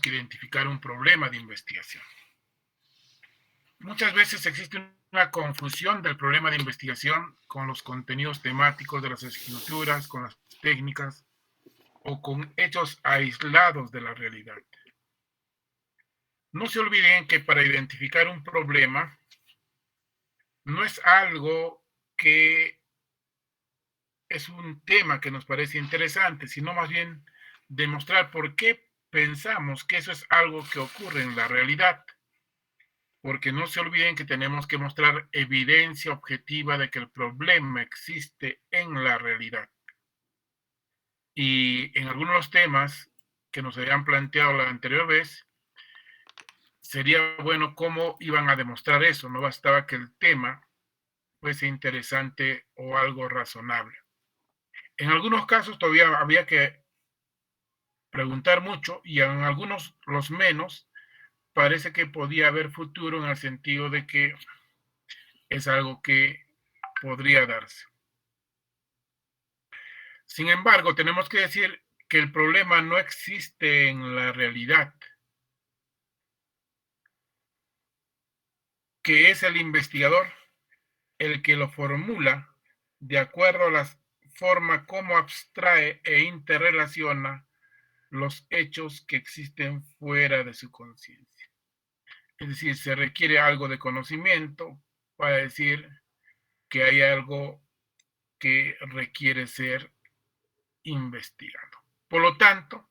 que identificar un problema de investigación. Muchas veces existe una confusión del problema de investigación con los contenidos temáticos de las escrituras, con las técnicas o con hechos aislados de la realidad. No se olviden que para identificar un problema no es algo que es un tema que nos parece interesante, sino más bien demostrar por qué pensamos que eso es algo que ocurre en la realidad. Porque no se olviden que tenemos que mostrar evidencia objetiva de que el problema existe en la realidad. Y en algunos de los temas que nos habían planteado la anterior vez, sería bueno cómo iban a demostrar eso. No bastaba que el tema fuese interesante o algo razonable. En algunos casos todavía había que preguntar mucho y en algunos, los menos, parece que podía haber futuro en el sentido de que es algo que podría darse. Sin embargo, tenemos que decir que el problema no existe en la realidad, que es el investigador el que lo formula de acuerdo a la forma como abstrae e interrelaciona los hechos que existen fuera de su conciencia. Es decir, se requiere algo de conocimiento para decir que hay algo que requiere ser investigado. Por lo tanto,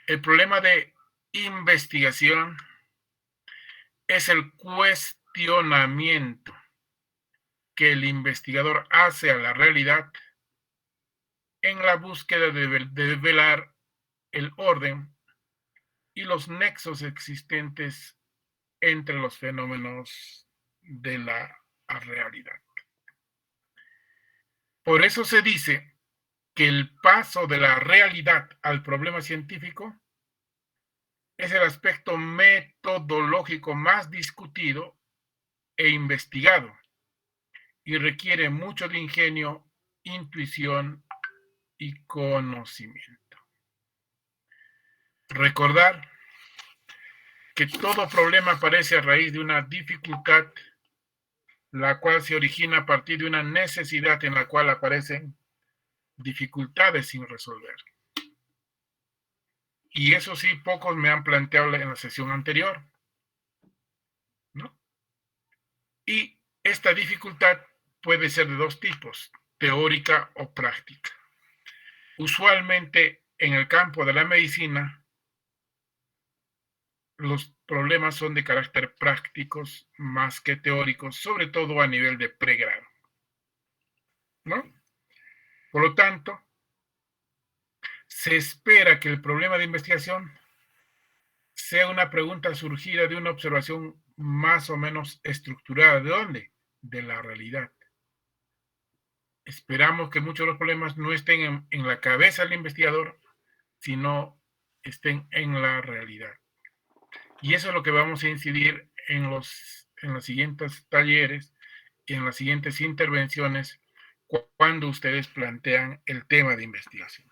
el problema de investigación es el cuestionamiento que el investigador hace a la realidad en la búsqueda de develar el orden y los nexos existentes entre los fenómenos de la realidad. Por eso se dice que el paso de la realidad al problema científico es el aspecto metodológico más discutido e investigado y requiere mucho de ingenio, intuición y conocimiento. Recordar que todo problema aparece a raíz de una dificultad, la cual se origina a partir de una necesidad en la cual aparecen dificultades sin resolver. Y eso sí, pocos me han planteado en la sesión anterior, ¿no? Y esta dificultad puede ser de dos tipos, teórica o práctica. Usualmente en el campo de la medicina, los problemas son de carácter prácticos más que teóricos, sobre todo a nivel de pregrado, ¿no? Por lo tanto, se espera que el problema de investigación sea una pregunta surgida de una observación más o menos estructurada. ¿De dónde? De la realidad. Esperamos que muchos de los problemas no estén en la cabeza del investigador, sino estén en la realidad. Y eso es lo que vamos a incidir en los siguientes talleres y en las siguientes intervenciones cuando ustedes plantean el tema de investigación.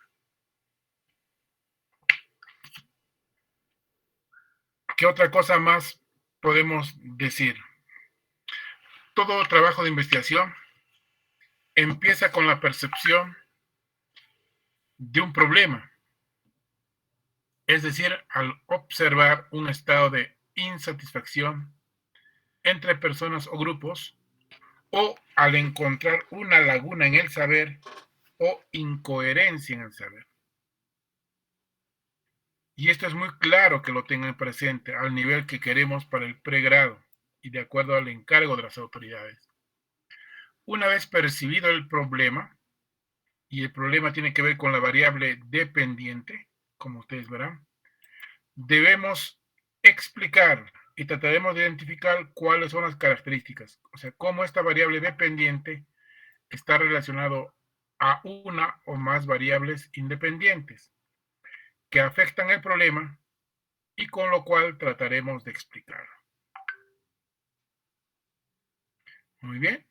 ¿Qué otra cosa más podemos decir? Todo trabajo de investigación empieza con la percepción de un problema, es decir, al observar un estado de insatisfacción entre personas o grupos, o al encontrar una laguna en el saber o incoherencia en el saber. Y esto es muy claro que lo tengan presente al nivel que queremos para el pregrado y de acuerdo al encargo de las autoridades. Una vez percibido el problema, y el problema tiene que ver con la variable dependiente, como ustedes verán, debemos explicar y trataremos de identificar cuáles son las características, o sea, cómo esta variable dependiente está relacionado a una o más variables independientes que afectan el problema y con lo cual trataremos de explicarlo. Muy bien.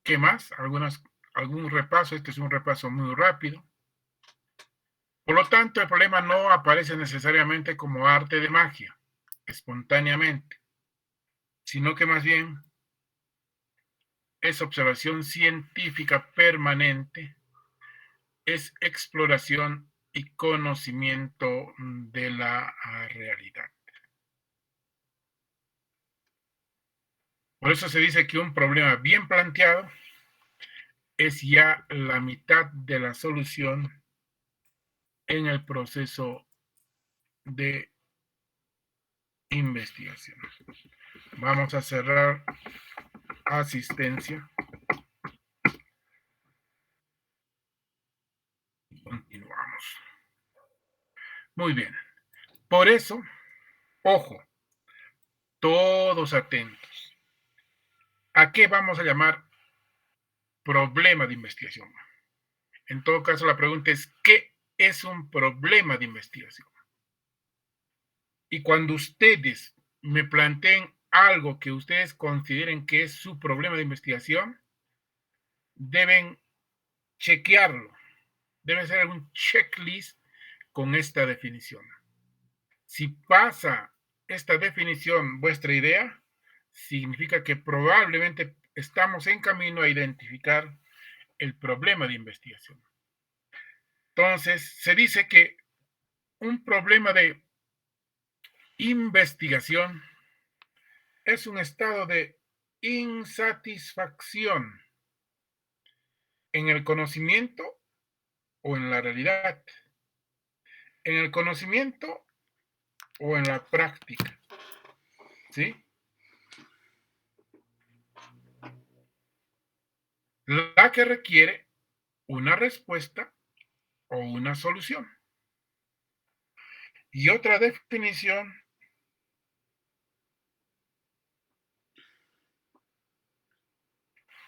¿Qué más? ¿Algún repaso? Este es un repaso muy rápido. Por lo tanto, el problema no aparece necesariamente como arte de magia, espontáneamente, sino que más bien es observación científica permanente, es exploración y conocimiento de la realidad. Por eso se dice que un problema bien planteado es ya la mitad de la solución en el proceso de investigación. Vamos a cerrar asistencia. Continuamos. Muy bien. Por eso, ojo, todos atentos. ¿A qué vamos a llamar problema de investigación? En todo caso, la pregunta es, ¿qué es un problema de investigación? Y cuando ustedes me planteen algo que ustedes consideren que es su problema de investigación, deben chequearlo. Debe ser un checklist con esta definición. Si pasa esta definición vuestra idea, significa que probablemente estamos en camino a identificar el problema de investigación. Entonces, se dice que un problema de investigación es un estado de insatisfacción en el conocimiento o en la realidad, en el conocimiento o en la práctica, ¿sí? La que requiere una respuesta o una solución. Y otra definición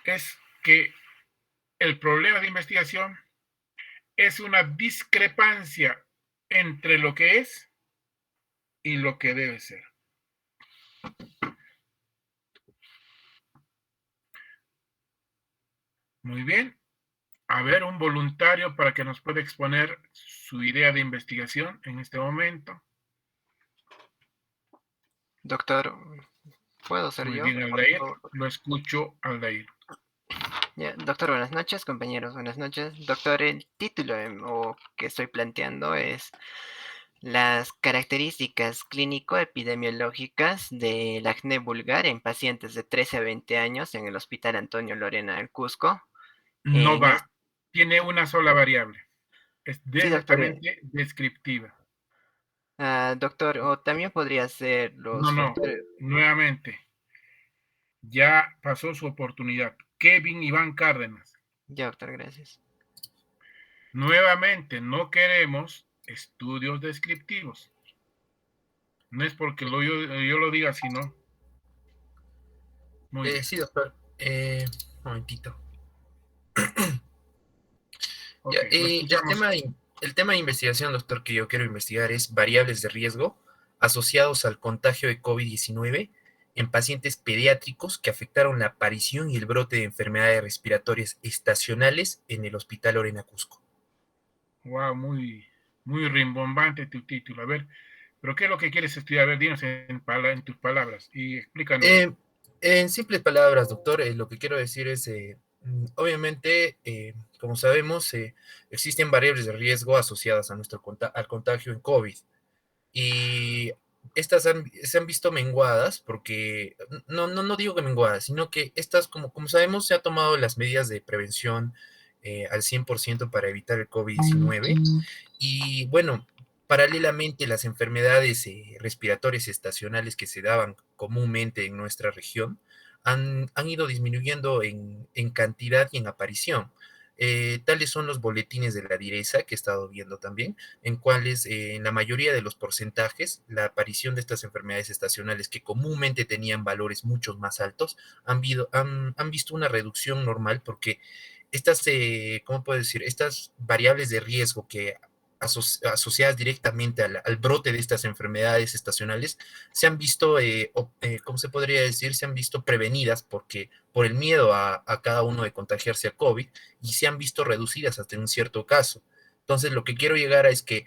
es que el problema de investigación es una discrepancia entre lo que es y lo que debe ser. Muy bien. A ver, un voluntario para que nos pueda exponer su idea de investigación en este momento. Doctor, ¿puedo ser Muy yo? bien, Por Aldair. favor. Lo escucho, Aldair. Ya, doctor, buenas noches, compañeros, buenas noches. Doctor, el título que estoy planteando es las características clínico-epidemiológicas del acné vulgar en pacientes de 13 a 20 años en el Hospital Antonio Lorena del Cusco. No En va. es- Tiene una sola variable. Es sí, doctor, directamente descriptiva. doctor, o también podría ser No, los no. factores. Nuevamente. Ya pasó su oportunidad. Kevin Iván Cárdenas. Ya, doctor, gracias. Nuevamente, no queremos estudios descriptivos. No es porque yo lo diga, sino. Muy bien. Sí, doctor. Un momentito. Ya, Ok, lo escuchamos. el tema de investigación, doctor, que yo quiero investigar es variables de riesgo asociados al contagio de COVID-19 en pacientes pediátricos que afectaron la aparición y el brote de enfermedades respiratorias estacionales en el Hospital Lorena Cusco. Wow, muy rimbombante tu título. A ver, pero ¿qué es lo que quieres estudiar? A ver, dinos en tus palabras y explícanos. Eh, en simples palabras, doctor, lo que quiero decir es, obviamente, como sabemos, existen variables de riesgo asociadas a al contagio en COVID. Y se han visto menguadas porque, no digo que menguadas, sino que estas, como sabemos, se ha tomado las medidas de prevención al 100% para evitar el COVID-19. Y bueno, paralelamente las enfermedades respiratorias estacionales que se daban comúnmente en nuestra región han ido disminuyendo en cantidad y en aparición. Tales son los boletines de la DIRESA que he estado viendo también, en cuales en la mayoría de los porcentajes la aparición de estas enfermedades estacionales que comúnmente tenían valores mucho más altos han visto una reducción normal porque estas, ¿cómo puedo decir? Estas variables de riesgo que asociadas directamente al brote de estas enfermedades estacionales se han visto, ¿cómo se podría decir? Se han visto prevenidas porque por el miedo a cada uno de contagiarse a COVID y se han visto reducidas hasta en un cierto caso. Entonces, lo que quiero llegar a es que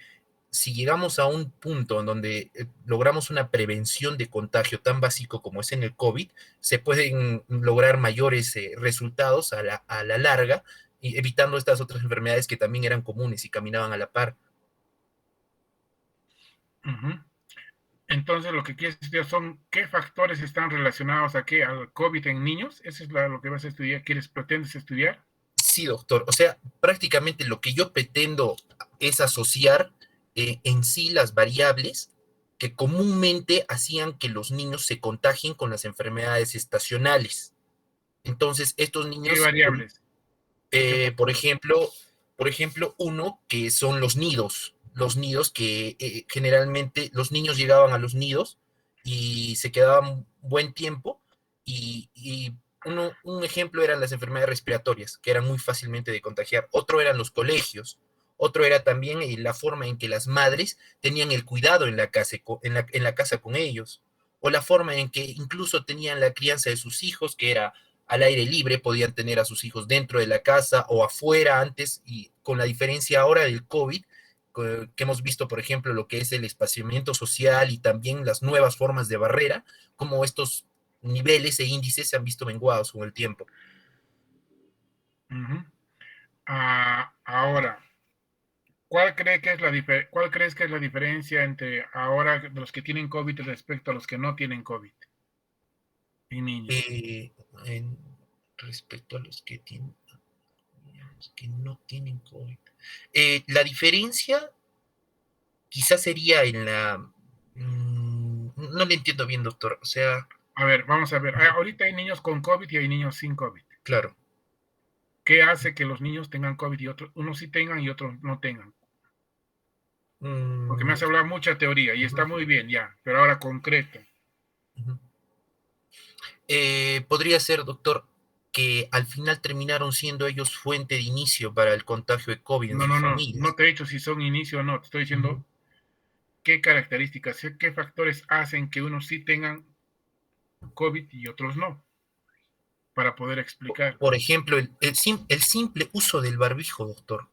si llegamos a un punto en donde logramos una prevención de contagio tan básico como es en el COVID, se pueden lograr mayores resultados a la larga, y evitando estas otras enfermedades que también eran comunes y caminaban a la par. Ujú. Entonces, lo que quieres estudiar son qué factores están relacionados a qué, al COVID en niños. Eso es lo que vas a estudiar. ¿Pretendes estudiar? Sí, doctor. O sea, prácticamente lo que yo pretendo es asociar en sí las variables que comúnmente hacían que los niños se contagien con las enfermedades estacionales. Entonces, estos ¿Qué niños, variables? ¿Qué eh, por factores? ejemplo, por ejemplo, uno que son los nidos que generalmente los niños llegaban a los nidos y se quedaban buen tiempo y un ejemplo eran las enfermedades respiratorias, que eran muy fácilmente de contagiar. Otro eran los colegios. Otro era también la forma en que las madres tenían el cuidado en la casa, en la casa con ellos, o la forma en que incluso tenían la crianza de sus hijos, que era al aire libre, podían tener a sus hijos dentro de la casa o afuera antes, y con la diferencia ahora del COVID, que hemos visto, por ejemplo, lo que es el espaciamiento social y también las nuevas formas de barrera, como estos niveles e índices se han visto menguados con el tiempo. Ujú. Ahora, ¿cuál crees que es la diferencia entre ahora los que tienen COVID respecto a los que no tienen COVID en niños? Eh, en, Respecto a los que no tienen COVID. La diferencia quizás sería en la... no le entiendo bien, doctor. O sea, A ver, vamos a ver. Ahorita hay niños con COVID y hay niños sin COVID. claro. ¿Qué hace que los niños tengan COVID y otros, unos sí tengan y otros no tengan? Porque me Mm, has hablado mucha teoría y está ujú, muy bien ya, pero ahora concreto. ujú. Podría ser, doctor, que al final terminaron siendo ellos fuente de inicio para el contagio de COVID en No, sus no, no, no familias. te he dicho si son inicio o no, te estoy Ujú. diciendo qué características, qué factores hacen que unos sí tengan COVID y otros no, para poder explicar. Por ejemplo, el simple uso del barbijo, doctor.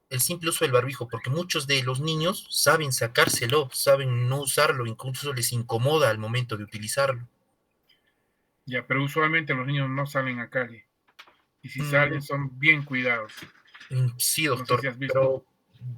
El simple uso del barbijo, porque muchos de los niños saben sacárselo, saben no usarlo, incluso les incomoda al momento de utilizarlo. Ya, pero usualmente los niños no salen a calle y si Mm, salen son bien cuidados. Sí, No sé doctor, si has visto. pero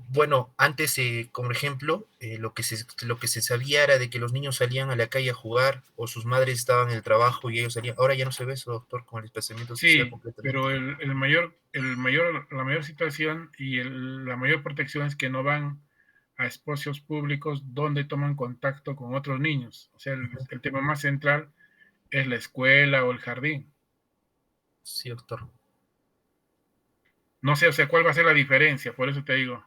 bueno, antes, como ejemplo, lo que se sabía era de que los niños salían a la calle a jugar o sus madres estaban en el trabajo y ellos salían. Ahora ya no se ve eso, doctor, con el desplazamiento social Sí, completamente. pero la mayor situación y la mayor protección es que no van a espacios públicos donde toman contacto con otros niños. O sea, Ujú. el tema más central es la escuela o el jardín. Sí, doctor. No sé, o sea, cuál va a ser la diferencia, por eso te digo.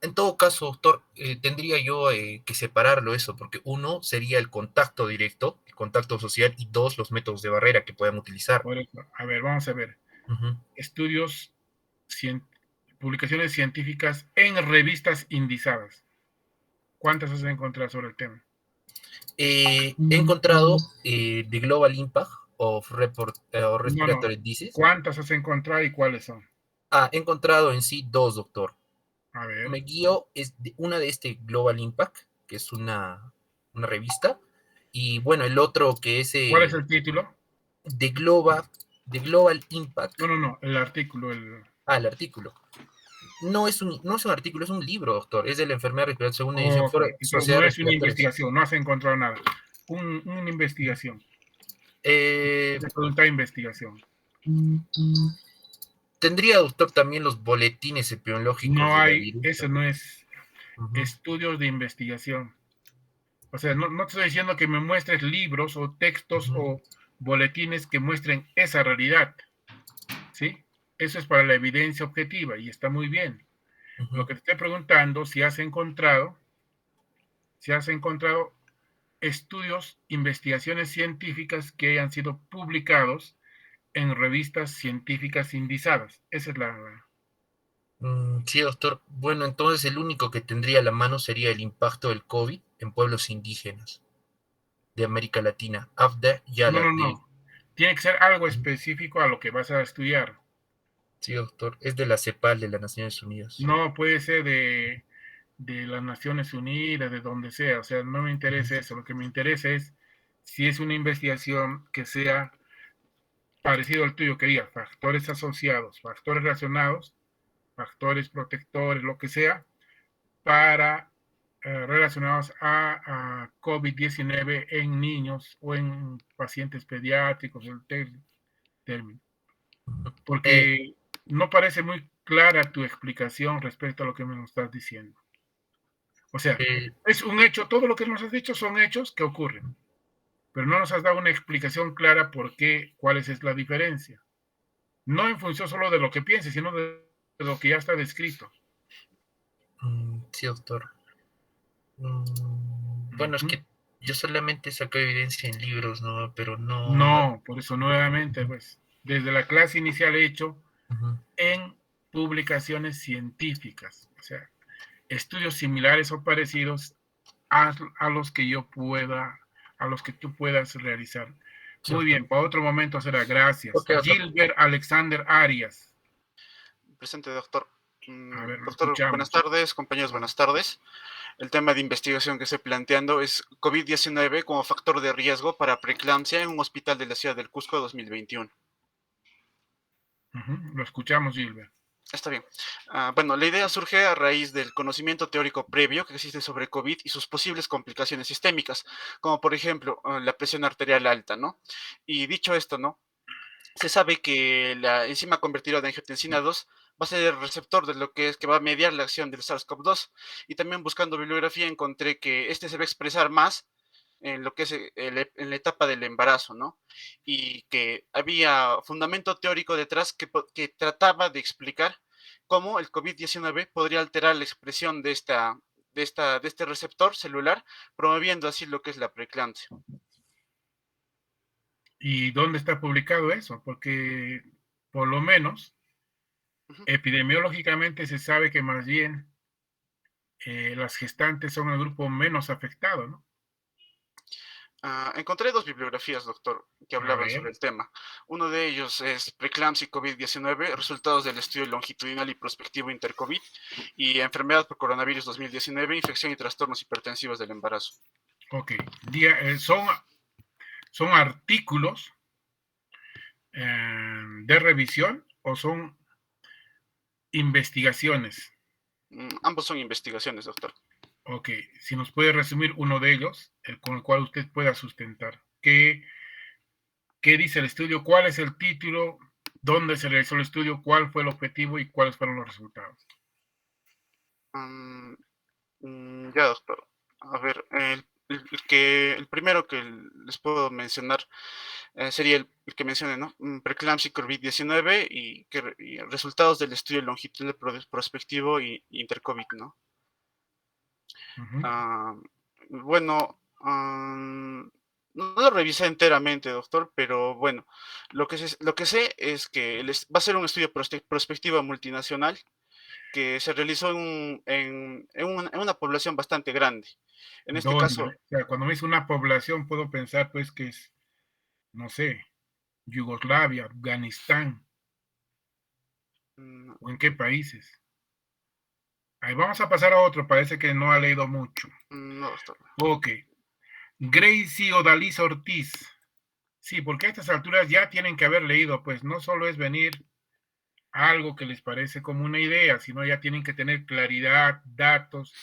En todo caso, doctor, tendría yo que separarlo eso, porque uno sería el contacto directo, el contacto social, y dos, los métodos de barrera que puedan utilizar. Por eso, a ver, vamos a ver. Ujú. Estudios, cien- publicaciones científicas en revistas indizadas. ¿Cuántas has encontrado sobre el tema? He encontrado The Global Impact of No, no. Respiratory Disease. ¿Cuántas has encontrado y cuáles son? He encontrado en sí dos, doctor. A ver. Me guío una de este Global Impact, que es una revista, y bueno, el otro que es ¿Cuál es el título? The Global, The Global Impact. No, no, no. El artículo. El artículo. No es un artículo, es un libro, doctor. Es de la enfermedad respiratoria, segunda edición, Ok. Entonces Sociedad no de es una Respiratorios. investigación. No has encontrado nada. Una investigación. Eh, Te pregunta investigación. Tendría, doctor, también los boletines epidemiológicos No de la hay. Eso viruta. no es Ujú, estudios de investigación. O sea, no te estoy diciendo que me muestres libros o textos ujú, o boletines que muestren esa realidad. ¿Sí? Eso es para la evidencia objetiva y está muy bien. Lo ujú. que te estoy preguntando, si has encontrado estudios, investigaciones científicas que hayan sido publicados en revistas científicas indizadas. Esa es la. Sí, doctor. Bueno, entonces el único que tendría a la mano sería el impacto del COVID en pueblos indígenas de América Latina. Afda No, Yala no, de... no. Tiene que ser algo específico a lo que vas a estudiar. Sí, doctor. Es de la CEPAL, de las Naciones Unidas. No puede ser de las Naciones Unidas, de donde sea. O sea, no me Ujú. interesa eso. Lo que me interesa es si es una investigación que sea parecido al tuyo, que diga factores asociados, factores relacionados, factores protectores, lo que sea, para relacionados a COVID-19 en niños o en pacientes pediátricos, el término. Eh, Porque no parece muy clara tu explicación respecto a lo que me estás diciendo. O sea, eh, es un hecho, todo lo que nos has dicho son hechos que ocurren, pero no nos has dado una explicación clara por qué, cuál es la diferencia. No en función solo de lo que pienses, sino de lo que ya está descrito. sí, doctor. Uh Bueno, es -huh. que yo solamente saco evidencia en libros, ¿no? Pero no, no. No, por eso nuevamente, pues, desde la clase inicial he hecho Ujú. en publicaciones científicas, o sea, estudios similares o parecidos a los que yo pueda, a los que tú puedas realizar. Sí, Muy doctor. bien, para otro momento será. Gracias. Ok, doctor. Gilbert Alexander Arias. Presente, doctor. A ver, lo Doctor, buenas escuchamos. tardes, compañeros, buenas tardes. El tema de investigación que estoy planteando es COVID-19 como factor de riesgo para preeclampsia en un hospital de la ciudad del Cusco 2021. Lo escuchamos, Gilbert. Está bien. Bueno, la idea surge a raíz del conocimiento teórico previo que existe sobre COVID y sus posibles complicaciones sistémicas, como por ejemplo la presión arterial alta, ¿no? Y dicho esto, ¿no? Se sabe que la enzima convertidora de angiotensina 2 va a ser el receptor de lo que es que va a mediar la acción del SARS-CoV-2. Y también buscando bibliografía encontré que este se va a expresar más en lo que es en la etapa del embarazo, ¿no? Y que había fundamento teórico detrás que trataba de explicar cómo el COVID-19 podría alterar la expresión de este receptor celular, promoviendo así lo que es la preeclampsia. ¿Y dónde está publicado eso? Porque por lo menos Ujú. epidemiológicamente se sabe que más bien las gestantes son el grupo menos afectado, ¿no? Encontré dos bibliografías, doctor, que A hablaban ver, sobre el tema. Uno de ellos es Preeclampsia y COVID-19, resultados del estudio longitudinal y prospectivo intercovid y enfermedad por coronavirus 2019, infección y trastornos hipertensivos del embarazo. ok. ¿Son artículos de revisión o son investigaciones? Ambos son investigaciones, doctor. Ok, si nos puede resumir uno de ellos, con el cual usted pueda sustentar. ¿Qué dice el estudio? ¿Cuál es el título? ¿Dónde se realizó el estudio? ¿Cuál fue el objetivo y cuáles fueron los resultados? Mm, ya, doctor. A ver, el primero que les puedo mencionar sería el que mencioné, ¿no? Preeclampsia y COVID-19 y resultados del estudio longitudinal prospectivo y intercovid, ¿no? Uh -huh. Ah, bueno, no lo revisé enteramente, doctor, pero bueno, lo que sé es que va a ser un estudio prospectivo multinacional que se realizó en una población bastante grande. En este ¿Dónde? caso, O sea, cuando me dice una población, puedo pensar pues que es, no sé, Yugoslavia, Afganistán, mm, o en qué países. Ahí vamos a pasar a otro, parece que no ha leído mucho. no, doctor. Ok. Gracie Odalís Ortiz. Sí, porque a estas alturas ya tienen que haber leído, pues no solo es venir a algo que les parece como una idea, sino ya tienen que tener claridad, datos,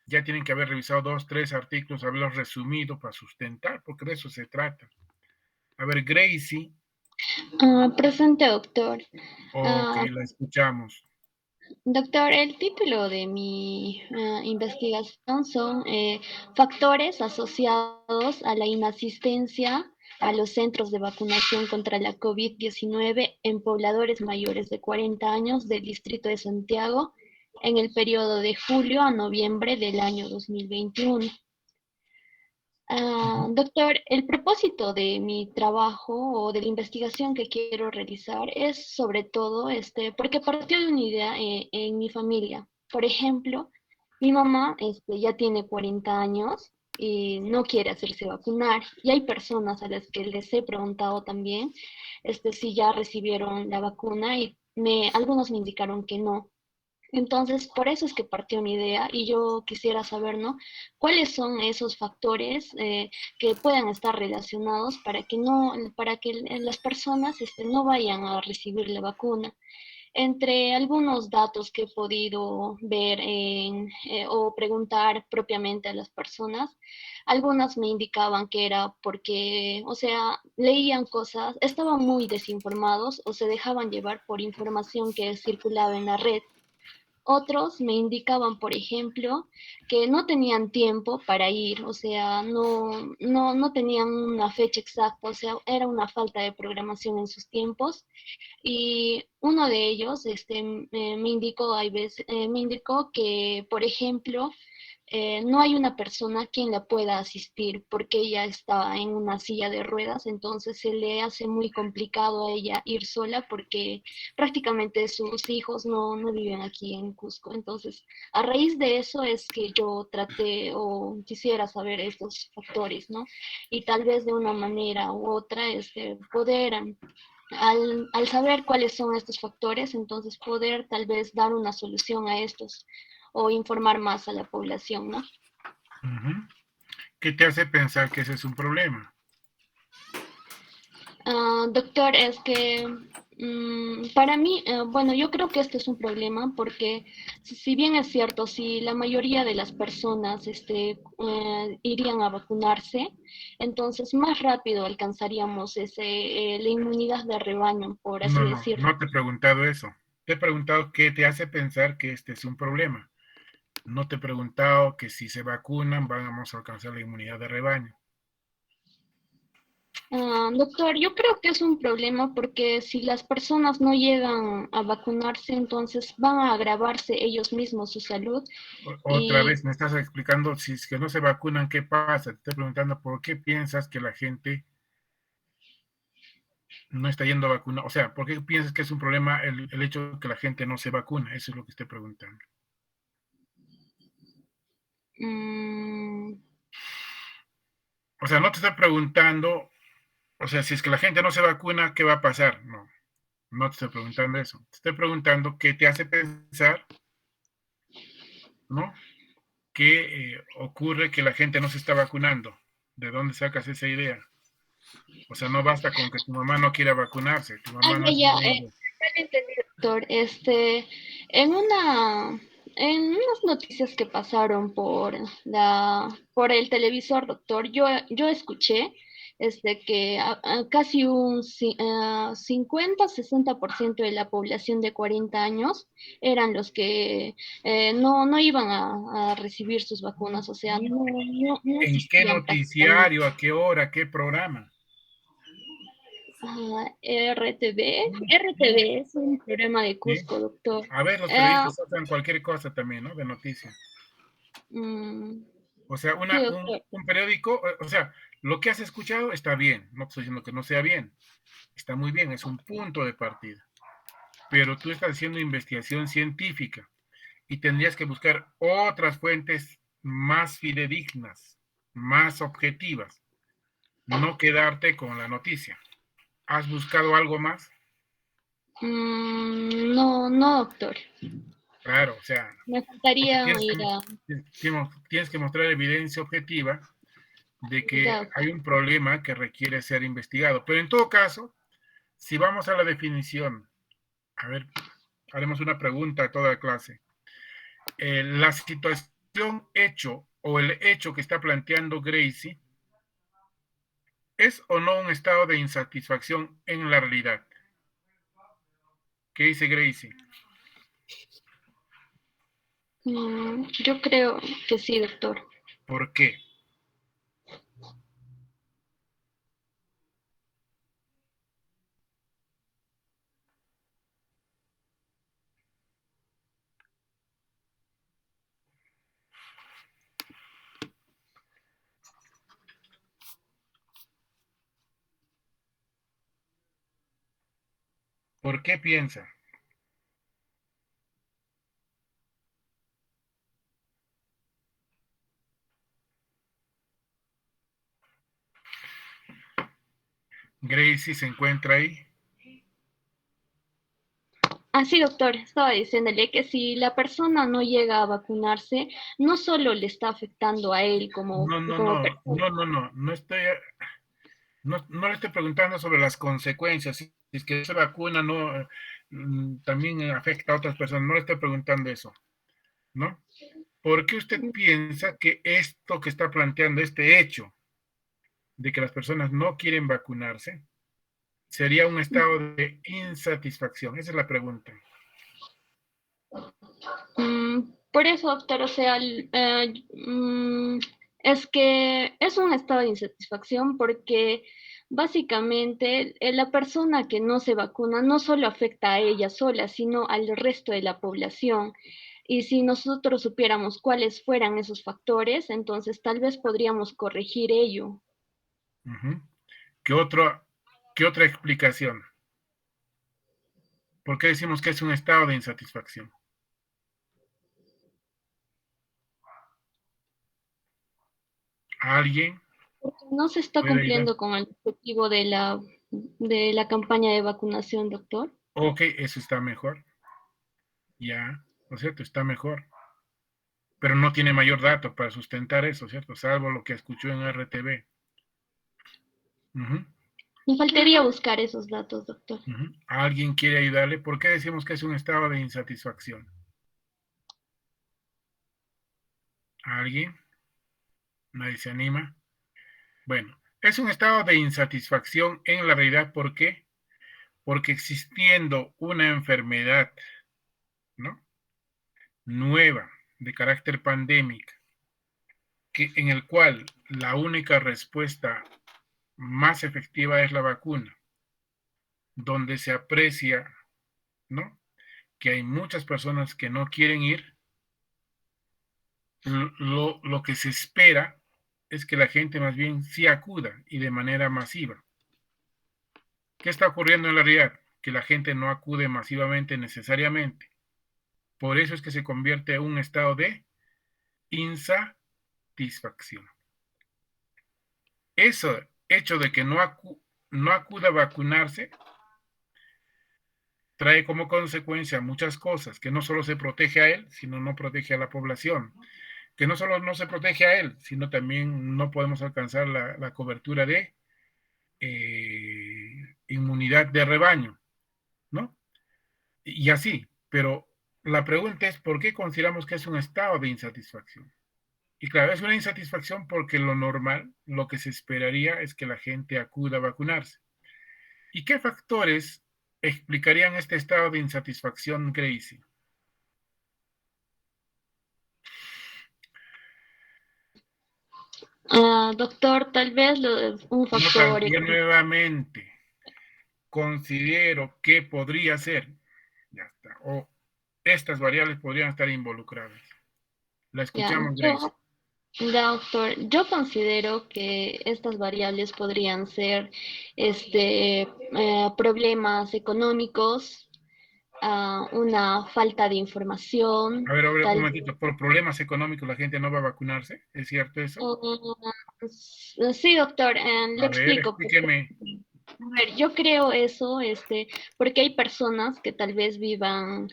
ya tienen que haber revisado 2, 3 artículos, haberlos resumido para sustentar, porque de eso se trata. A ver, Gracie. Presente, doctor. Ok, la escuchamos. Doctor, el título de mi investigación son factores asociados a la inasistencia a los centros de vacunación contra la COVID-19 en pobladores mayores de 40 años del Distrito de Santiago en el periodo de julio a noviembre del año 2021. Doctor, el propósito de mi trabajo o de la investigación que quiero realizar es sobre todo porque partió de una idea en mi familia. Por ejemplo, mi mamá ya tiene 40 años y no quiere hacerse vacunar. Y hay personas a las que les he preguntado también si ya recibieron la vacuna y algunos me indicaron que no. Entonces, por eso es que partió mi idea y yo quisiera saber, ¿no? ¿Cuáles son esos factores que puedan estar relacionados para que no, para que las personas no vayan a recibir la vacuna? Entre algunos datos que he podido ver o preguntar propiamente a las personas, algunas me indicaban que era porque, o sea, leían cosas, estaban muy desinformados o se dejaban llevar por información que circulaba en la red. Otros me indicaban, por ejemplo, que no tenían tiempo para ir, o sea, no tenían una fecha exacta, o sea, era una falta de programación en sus tiempos. Y uno de ellos me indicó, me indicó que, por ejemplo, no hay una persona quien la pueda asistir porque ella está en una silla de ruedas, entonces se le hace muy complicado a ella ir sola porque prácticamente sus hijos no viven aquí en Cusco. Entonces, a raíz de eso es que yo traté o quisiera saber estos factores, ¿no? Y tal vez de una manera u otra, poder al saber cuáles son estos factores, entonces poder tal vez dar una solución a estos o informar más a la población, ¿no? Ujú. ¿Qué te hace pensar que ese es un problema? Doctor, es que para mí, bueno, yo creo que este es un problema porque si bien es cierto, si la mayoría de las personas irían a vacunarse, entonces más rápido alcanzaríamos la inmunidad de rebaño, por así No, decirlo. no te he preguntado eso. Te he preguntado qué te hace pensar que este es un problema. No te he preguntado que si se vacunan vamos a alcanzar la inmunidad de rebaño. Doctor, yo creo que es un problema porque si las personas no llegan a vacunarse, entonces van a agravarse ellos mismos su salud Otra y vez me estás explicando si es que no se vacunan, ¿qué pasa? Te estoy preguntando por qué piensas que la gente no está yendo a vacunar. O sea, ¿por qué piensas que es un problema el hecho de que la gente no se vacuna? Eso es lo que estoy preguntando. mm, O sea, no te estoy preguntando, o sea, si es que la gente no se vacuna, ¿qué va a pasar? No, no te estoy preguntando eso. Te estoy preguntando qué te hace pensar, ¿no? ¿Qué ocurre que la gente no se está vacunando? ¿De dónde sacas esa idea? O sea, no basta con que tu mamá no quiera vacunarse, tu mamá no es ya, inmune. ya le entendí, doctor. En una, en unas noticias que pasaron por el televisor, doctor, yo escuché que casi un 50-60% de la población de 40 años eran los que no iban a recibir sus vacunas, o sea, no ¿En qué asistían prácticamente. noticiario, a qué hora, qué programa? RTV es un programa de ¿Sí? Cusco, doctor. A ver, los Eh, periodistas sacan cualquier cosa también, ¿no? De noticia. mm, O sea, sí, doctor. un periódico, o sea, lo que has escuchado está bien, no estoy diciendo que no sea bien, está muy bien, es un punto de partida, pero tú estás haciendo investigación científica y tendrías que buscar otras fuentes más fidedignas, más objetivas, no quedarte con la noticia. ¿Has buscado algo más? No, no, doctor. Claro, o sea, Me porque faltaría ir a... tienes que mostrar evidencia objetiva de que Ya, hay un problema que requiere ser investigado. Pero en todo caso, si vamos a la definición, a ver, haremos una pregunta a toda clase. La situación hecho o el hecho que está planteando Gracie, ¿es o no un estado de insatisfacción en la realidad? ¿Qué dice Gracie? yo creo que sí, doctor. ¿Por qué? ¿Por qué piensa? Gracie se encuentra ahí. Sí, doctor, estaba diciéndole que si la persona no llega a vacunarse, no solo le está afectando a él No, no, como no, persona. no, no, no, no le estoy preguntando sobre las consecuencias. Si es que esa vacuna no también afecta a otras personas, no le estoy preguntando eso, ¿no? ¿Por qué usted piensa que esto que está planteando, este hecho de que las personas no quieren vacunarse, sería un estado de insatisfacción? Esa es la pregunta. Por eso, doctor, o sea, es que es un estado de insatisfacción porque básicamente la persona que no se vacuna no solo afecta a ella sola, sino al resto de la población. Y si nosotros supiéramos cuáles fueran esos factores, entonces tal vez podríamos corregir ello. Uh-huh. ¿Qué otra explicación? ¿Por qué decimos que es un estado de insatisfacción? ¿Alguien Porque no se está puede ayudar? cumpliendo con el objetivo de la campaña de vacunación, doctor. Ok, eso está mejor. Ya, ¿no es cierto? Está mejor. Pero no tiene mayor dato para sustentar eso, ¿cierto? Salvo lo que escuchó en RTV. Uh-huh, Me faltaría buscar esos datos, doctor. uh-huh. ¿Alguien quiere ayudarle? ¿Por qué decimos que es un estado de insatisfacción? ¿Alguien? Nadie se anima. Bueno, es un estado de insatisfacción en la realidad. ¿Por qué? Porque existiendo una enfermedad, ¿no?, nueva, de carácter pandémico, en el cual la única respuesta más efectiva es la vacuna, donde se aprecia, ¿no?, que hay muchas personas que no quieren ir, lo que se espera es que la gente más bien sí acuda y de manera masiva. ¿Qué está ocurriendo en la realidad? Que la gente no acude masivamente necesariamente. Por eso es que se convierte en un estado de insatisfacción. Eso, hecho de que no acuda a vacunarse, trae como consecuencia muchas cosas, que no solo se protege a él, sino no protege a la población, que no solo no se protege a él, sino también no podemos alcanzar la cobertura de inmunidad de rebaño, ¿no? Y así, pero la pregunta es, ¿por qué consideramos que es un estado de insatisfacción? Y claro, es una insatisfacción porque lo normal, lo que se esperaría es que la gente acuda a vacunarse. ¿Y qué factores explicarían este estado de insatisfacción, Gracie? Doctor, tal vez un No factor plantea nuevamente, considero que podría ser, ya está, o estas variables podrían estar involucradas. La ya, escuchamos, Gracie. doctor, yo considero que estas variables podrían ser problemas económicos, una falta de información, A ver, un tal momentito, por problemas económicos la gente no va a vacunarse, ¿es cierto eso? sí, doctor, le A ver, explico. explíqueme. A ver, yo creo eso, porque hay personas que tal vez vivan,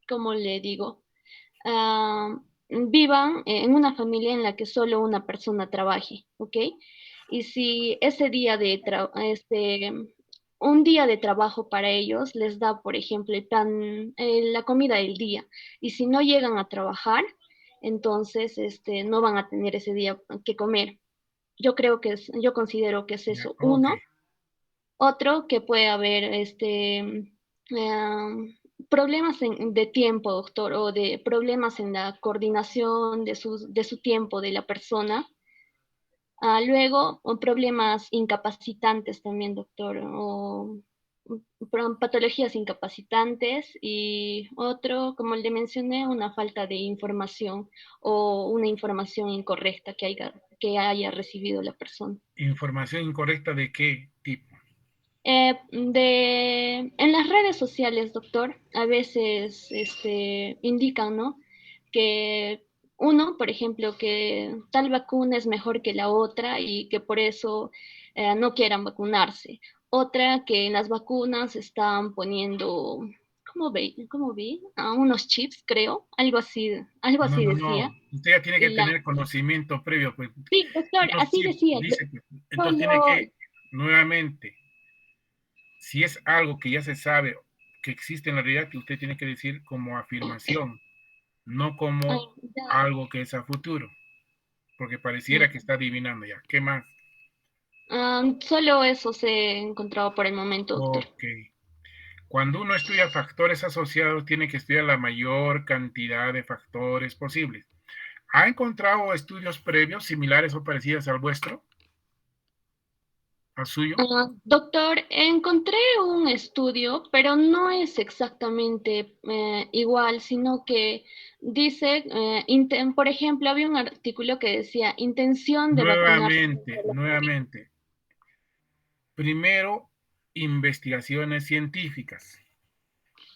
¿cómo le digo? Vivan en una familia en la que solo una persona trabaje, ¿ok? Y si ese día un día de trabajo para ellos les da, por ejemplo, la comida del día, y si no llegan a trabajar, entonces, no van a tener ese día que comer. Yo considero que es Ya, eso, ok. uno. Otro que puede haber problemas de tiempo, doctor, o de problemas en la coordinación de su tiempo de la persona. Luego, o problemas incapacitantes también, doctor, o patologías incapacitantes. Y otro, como le mencioné, una falta de información o una información incorrecta que haya recibido la persona. ¿Información incorrecta de qué tipo? En las redes sociales, doctor, a veces indican, ¿no? Que uno, por ejemplo, que tal vacuna es mejor que la otra y que por eso no quieran vacunarse. Otra, que en las vacunas están poniendo cómo vi? Unos chips, creo, algo así decía. No. Usted ya tiene que La, tener conocimiento previo, pues. sí, doctor, Unos así chips, decía. dice, pues. Entonces tiene Solo, que, nuevamente, si es algo que ya se sabe que existe en la realidad, que usted tiene que decir como afirmación, no ah, como ya, algo que es a futuro, porque pareciera que está adivinando ya. ¿Qué más? solo eso se ha encontrado por el momento, doctor. Ok. Cuando uno estudia factores asociados, tiene que estudiar la mayor cantidad de factores posibles. ¿Ha encontrado estudios previos similares o parecidos al vuestro, al suyo? Doctor, encontré un estudio, pero no es exactamente igual, sino que dice, por ejemplo, había un artículo que decía intención de vacunar. Nuevamente. Primero, investigaciones científicas,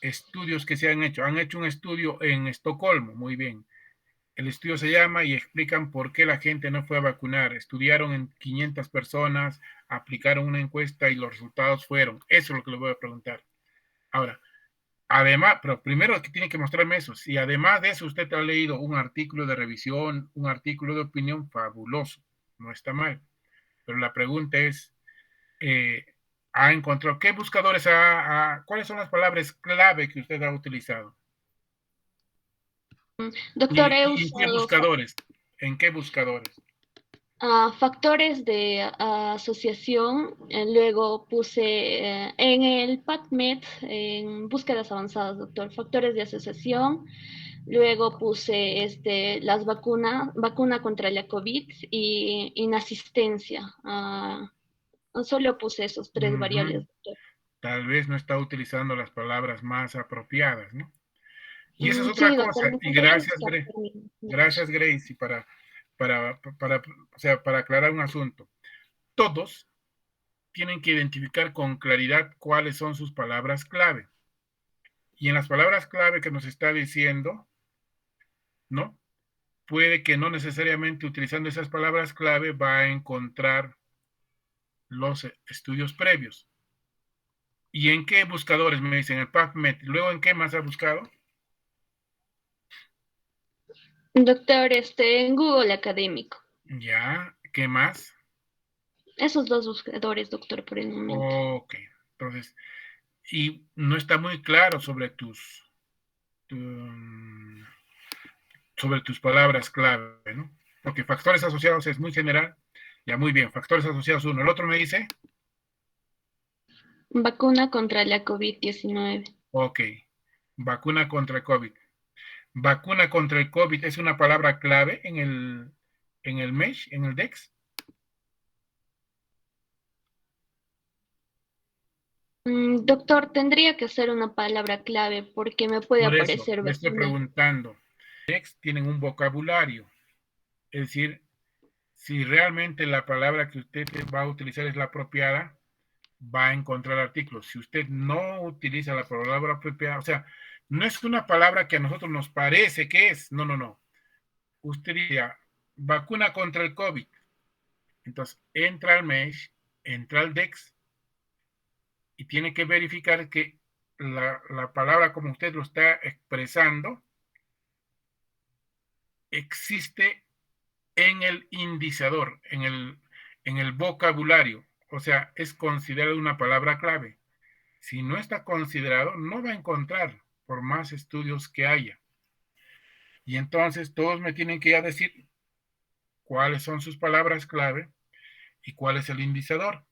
estudios que se han hecho. Han hecho un estudio en Estocolmo, muy bien. El estudio se llama y explican por qué la gente no fue a vacunar. Estudiaron en 500 personas, aplicaron una encuesta y los resultados fueron. Eso es lo que le voy a preguntar. Ahora, además, pero primero que tiene que mostrarme eso. Si además de eso usted ha leído un artículo de revisión, un artículo de opinión, fabuloso, no está mal. Pero la pregunta es, eh, ¿ha encontrado qué buscadores cuáles son las palabras clave que usted ha utilizado? Doctor, he Y en qué usado buscadores? ¿En qué buscadores? factores de asociación, luego puse en el PubMed, en búsquedas avanzadas, doctor, factores de asociación, luego puse las vacuna contra la COVID y inasistencia. Solo puse esos tres variables, doctor. Tal vez no está utilizando las palabras más apropiadas, ¿no? Y esa es Sí, otra doctor, cosa. me Y encantaría buscar. gracias, Grace, y para aclarar un asunto. Todos tienen que identificar con claridad cuáles son sus palabras clave. Y en las palabras clave que nos está diciendo, ¿no? Puede que no necesariamente utilizando esas palabras clave va a encontrar los estudios previos. ¿Y en qué buscadores? Me dicen el PubMed. Luego, ¿en qué más ha buscado? Doctor, en Google Académico. Ya, ¿qué más? Esos dos buscadores, doctor, por el momento. Ok, entonces, y no está muy claro sobre sobre tus palabras clave, ¿no? Porque factores asociados es muy general. Ya, muy bien, factores asociados uno. El otro me dice, Vacuna contra la COVID-19. ok, vacuna contra el COVID. Vacuna contra el COVID es una palabra clave en el MESH, en el DEX. Doctor, tendría que ser una palabra clave porque me puede Por eso, aparecer le estoy vacuna. preguntando. DEX tienen un vocabulario, es decir, si realmente la palabra que usted va a utilizar es la apropiada, va a encontrar artículos. Si usted no utiliza la palabra apropiada, o sea, no es una palabra que a nosotros nos parece que es, no. Usted diría, vacuna contra el COVID. Entonces, entra al MESH, entra al DEX y tiene que verificar que la palabra como usted lo está expresando existe en el indicador, en el vocabulario. O sea, es considerado una palabra clave. Si no está considerado, no va a encontrar por más estudios que haya. Y entonces todos me tienen que ya decir cuáles son sus palabras clave y cuál es el indicador.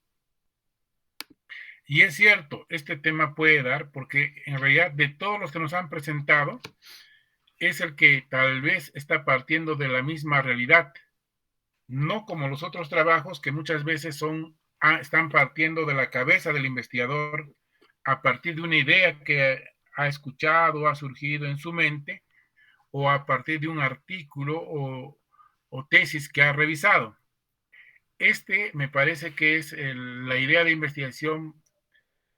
Y es cierto, este tema puede dar porque en realidad de todos los que nos han presentado, es el que tal vez está partiendo de la misma realidad, no como los otros trabajos que muchas veces están partiendo de la cabeza del investigador a partir de una idea que ha escuchado, ha surgido en su mente, o a partir de un artículo o tesis que ha revisado. Este me parece que es la idea de investigación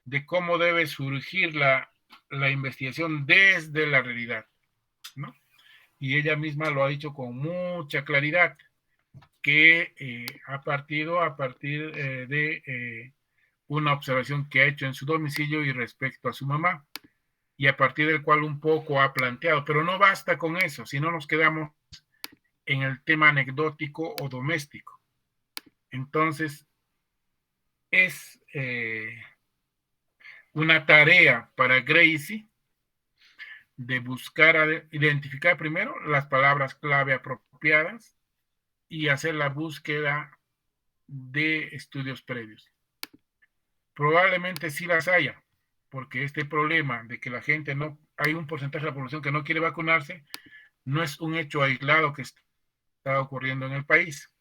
de cómo debe surgir la investigación desde la realidad, ¿no? Y ella misma lo ha dicho con mucha claridad, que ha partido a partir de una observación que ha hecho en su domicilio y respecto a su mamá. y a partir del cual un poco ha planteado, pero no basta con eso, si no nos quedamos en el tema anecdótico o doméstico. Entonces, es una tarea para Gracie de buscar, identificar primero las palabras clave apropiadas y hacer la búsqueda de estudios previos. Probablemente sí las haya, porque este problema de que la gente no, hay un porcentaje de la población que no quiere vacunarse, no es un hecho aislado que está ocurriendo en el país,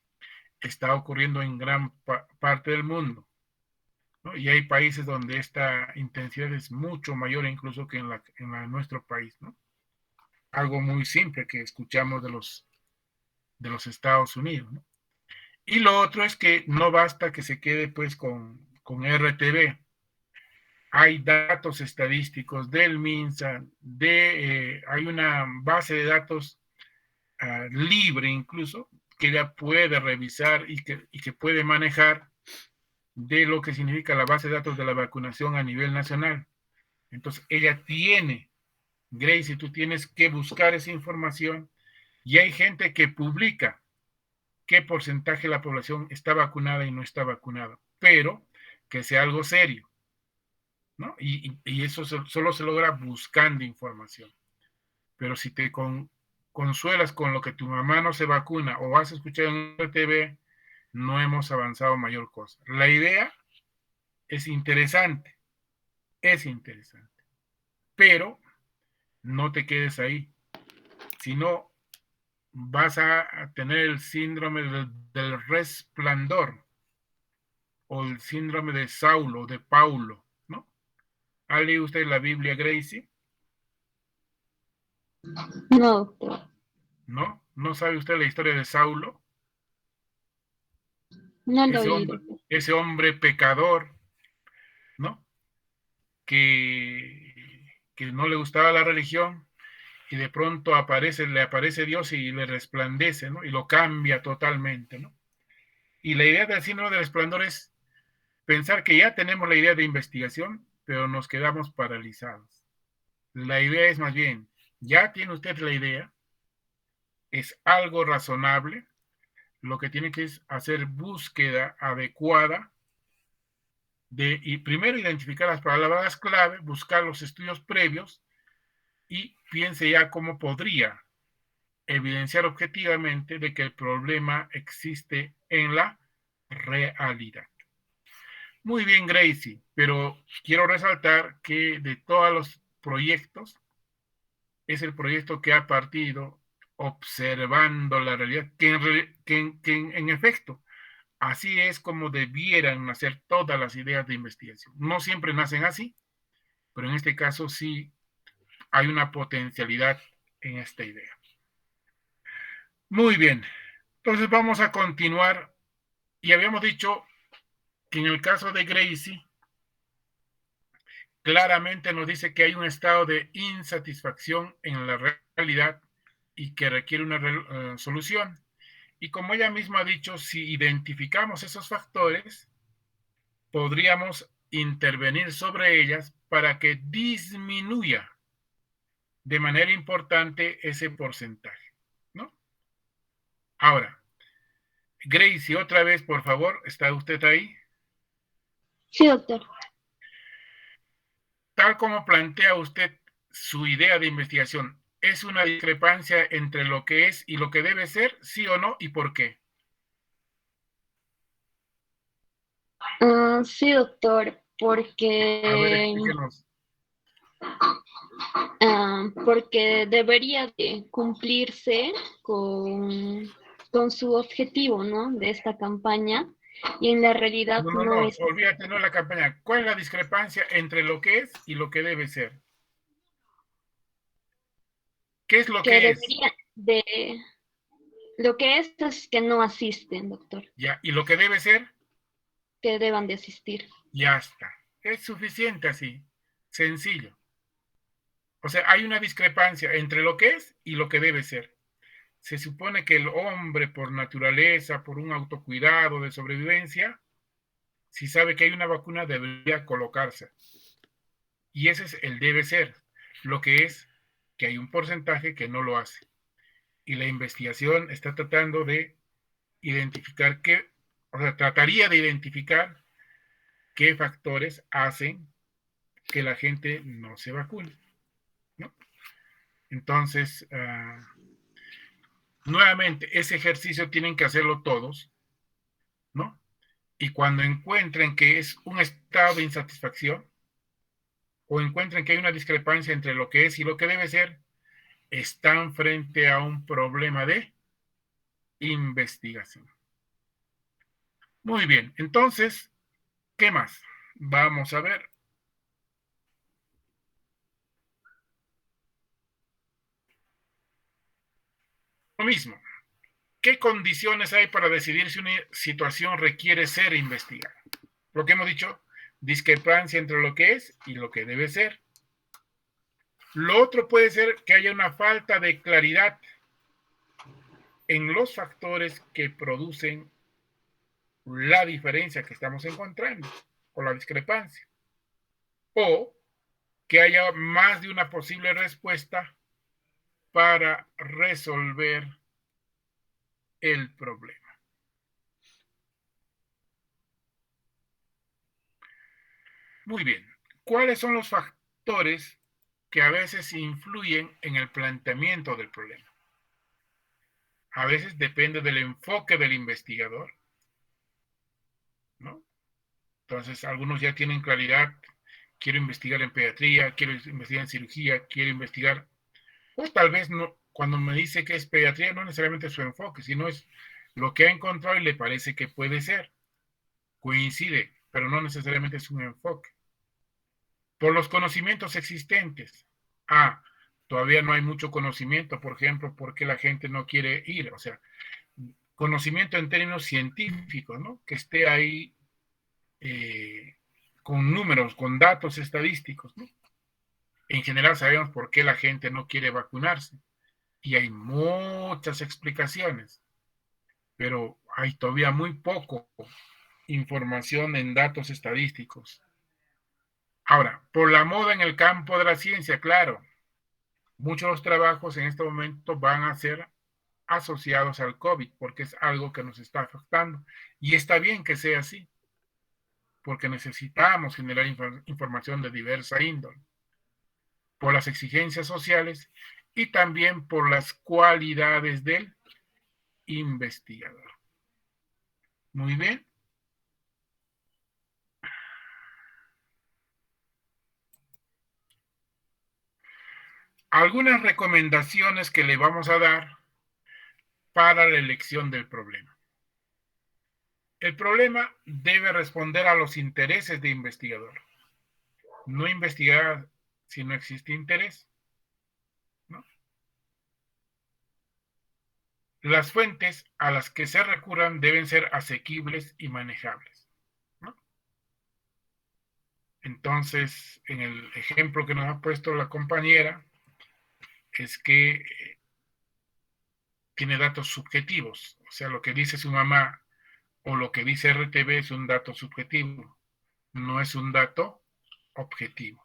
está ocurriendo en gran parte del mundo, ¿no? Y hay países donde esta intensidad es mucho mayor incluso que en nuestro país, ¿no? Algo muy simple que escuchamos de los Estados Unidos, ¿no? Y lo otro es que no basta que se quede pues con RTV. Hay datos estadísticos del MINSA, hay una base de datos libre incluso, que ella puede revisar y que puede manejar de lo que significa la base de datos de la vacunación a nivel nacional. Entonces, ella tiene, Gracie, tú tienes que buscar esa información y hay gente que publica qué porcentaje de la población está vacunada y no está vacunada, pero que sea algo serio, ¿no? Y eso solo se logra buscando información. Pero si te consuelas con lo que tu mamá no se vacuna o has escuchado en el TV, no hemos avanzado mayor cosa. La idea es interesante, pero no te quedes ahí, sino vas a tener el síndrome del resplandor o el síndrome de Saulo, de Paulo, ¿no? ¿Ha leído usted la Biblia, Gracie? No, doctor. ¿No? ¿No sabe usted la historia de Saulo? No lo oí, doctor. Ese hombre pecador, ¿no? Que no le gustaba la religión y de pronto le aparece Dios y le resplandece, ¿no? Y lo cambia totalmente, ¿no? Y la idea del síndrome del resplandor es pensar que ya tenemos la idea de investigación, pero nos quedamos paralizados. La idea es más bien, ya tiene usted la idea, es algo razonable, lo que tiene que es hacer búsqueda adecuada y primero identificar las palabras clave, buscar los estudios previos y piense ya cómo podría evidenciar objetivamente de que el problema existe en la realidad. Muy bien, Gracie, pero quiero resaltar que de todos los proyectos, es el proyecto que ha partido observando la realidad, que en efecto, así es como debieran nacer todas las ideas de investigación. No siempre nacen así, pero en este caso sí hay una potencialidad en esta idea. Muy bien, entonces vamos a continuar. Y habíamos dicho que en el caso de Gracie, claramente nos dice que hay un estado de insatisfacción en la realidad y que requiere una solución. Y como ella misma ha dicho, si identificamos esos factores, podríamos intervenir sobre ellas para que disminuya de manera importante ese porcentaje, ¿no? Ahora, Gracie, otra vez, por favor, ¿está usted ahí? Sí, doctor. Tal como plantea usted su idea de investigación, ¿es una discrepancia entre lo que es y lo que debe ser, sí o no, y por qué? Sí, doctor, A ver, porque, explíquenos. porque debería de cumplirse con su objetivo, ¿no? De esta campaña, y en la realidad No, no es así. olvídate, no la campaña. ¿Cuál es la discrepancia entre lo que es y lo que debe ser? ¿Qué es lo Que que es? debería de, lo que es que no asisten, doctor, Ya, ¿y lo que debe ser? que deban de asistir. Ya está. Es suficiente así, sencillo. O sea, hay una discrepancia entre lo que es y lo que debe ser. Se supone que el hombre, por naturaleza, por un autocuidado de sobrevivencia, si sabe que hay una vacuna, debería colocarse. Y ese es el debe ser. Lo que es que hay un porcentaje que no lo hace. Y la investigación está tratando de identificar trataría de identificar qué factores hacen que la gente no se vacune, ¿no? Entonces, nuevamente, ese ejercicio tienen que hacerlo todos, ¿no? Y cuando encuentren que es un estado de insatisfacción o encuentren que hay una discrepancia entre lo que es y lo que debe ser, están frente a un problema de investigación. Muy bien, entonces, ¿qué más? Vamos a ver. Lo mismo. ¿Qué condiciones hay para decidir si una situación requiere ser investigada? Lo que hemos dicho, discrepancia entre lo que es y lo que debe ser. Lo otro puede ser que haya una falta de claridad en los factores que producen la diferencia que estamos encontrando o la discrepancia. O que haya más de una posible respuesta para resolver el problema. Muy bien. ¿Cuáles son los factores que a veces influyen en el planteamiento del problema? A veces depende del enfoque del investigador, ¿no? Entonces, algunos ya tienen claridad, quiero investigar en pediatría, quiero investigar en cirugía, quiero investigar, o tal vez no, cuando me dice que es pediatría, no necesariamente su enfoque, sino es lo que ha encontrado y le parece que puede ser. Coincide, pero no necesariamente es un enfoque. Por los conocimientos existentes. Todavía no hay mucho conocimiento, por ejemplo, por qué la gente no quiere ir. O sea, conocimiento en términos científicos, ¿no? Que esté ahí con números, con datos estadísticos, ¿no? En general sabemos por qué la gente no quiere vacunarse. Y hay muchas explicaciones, pero hay todavía muy poco información en datos estadísticos. Ahora, por la moda en el campo de la ciencia, claro, muchos trabajos en este momento van a ser asociados al COVID, porque es algo que nos está afectando. Y está bien que sea así, porque necesitamos generar información de diversa índole, por las exigencias sociales y también por las cualidades del investigador. Muy bien. Algunas recomendaciones que le vamos a dar para la elección del problema. El problema debe responder a los intereses de investigador. No investigar si no existe interés, ¿no? Las fuentes a las que se recurran deben ser asequibles y manejables, ¿no? Entonces, en el ejemplo que nos ha puesto la compañera, es que tiene datos subjetivos, o sea, lo que dice su mamá o lo que dice RTV es un dato subjetivo, no es un dato objetivo.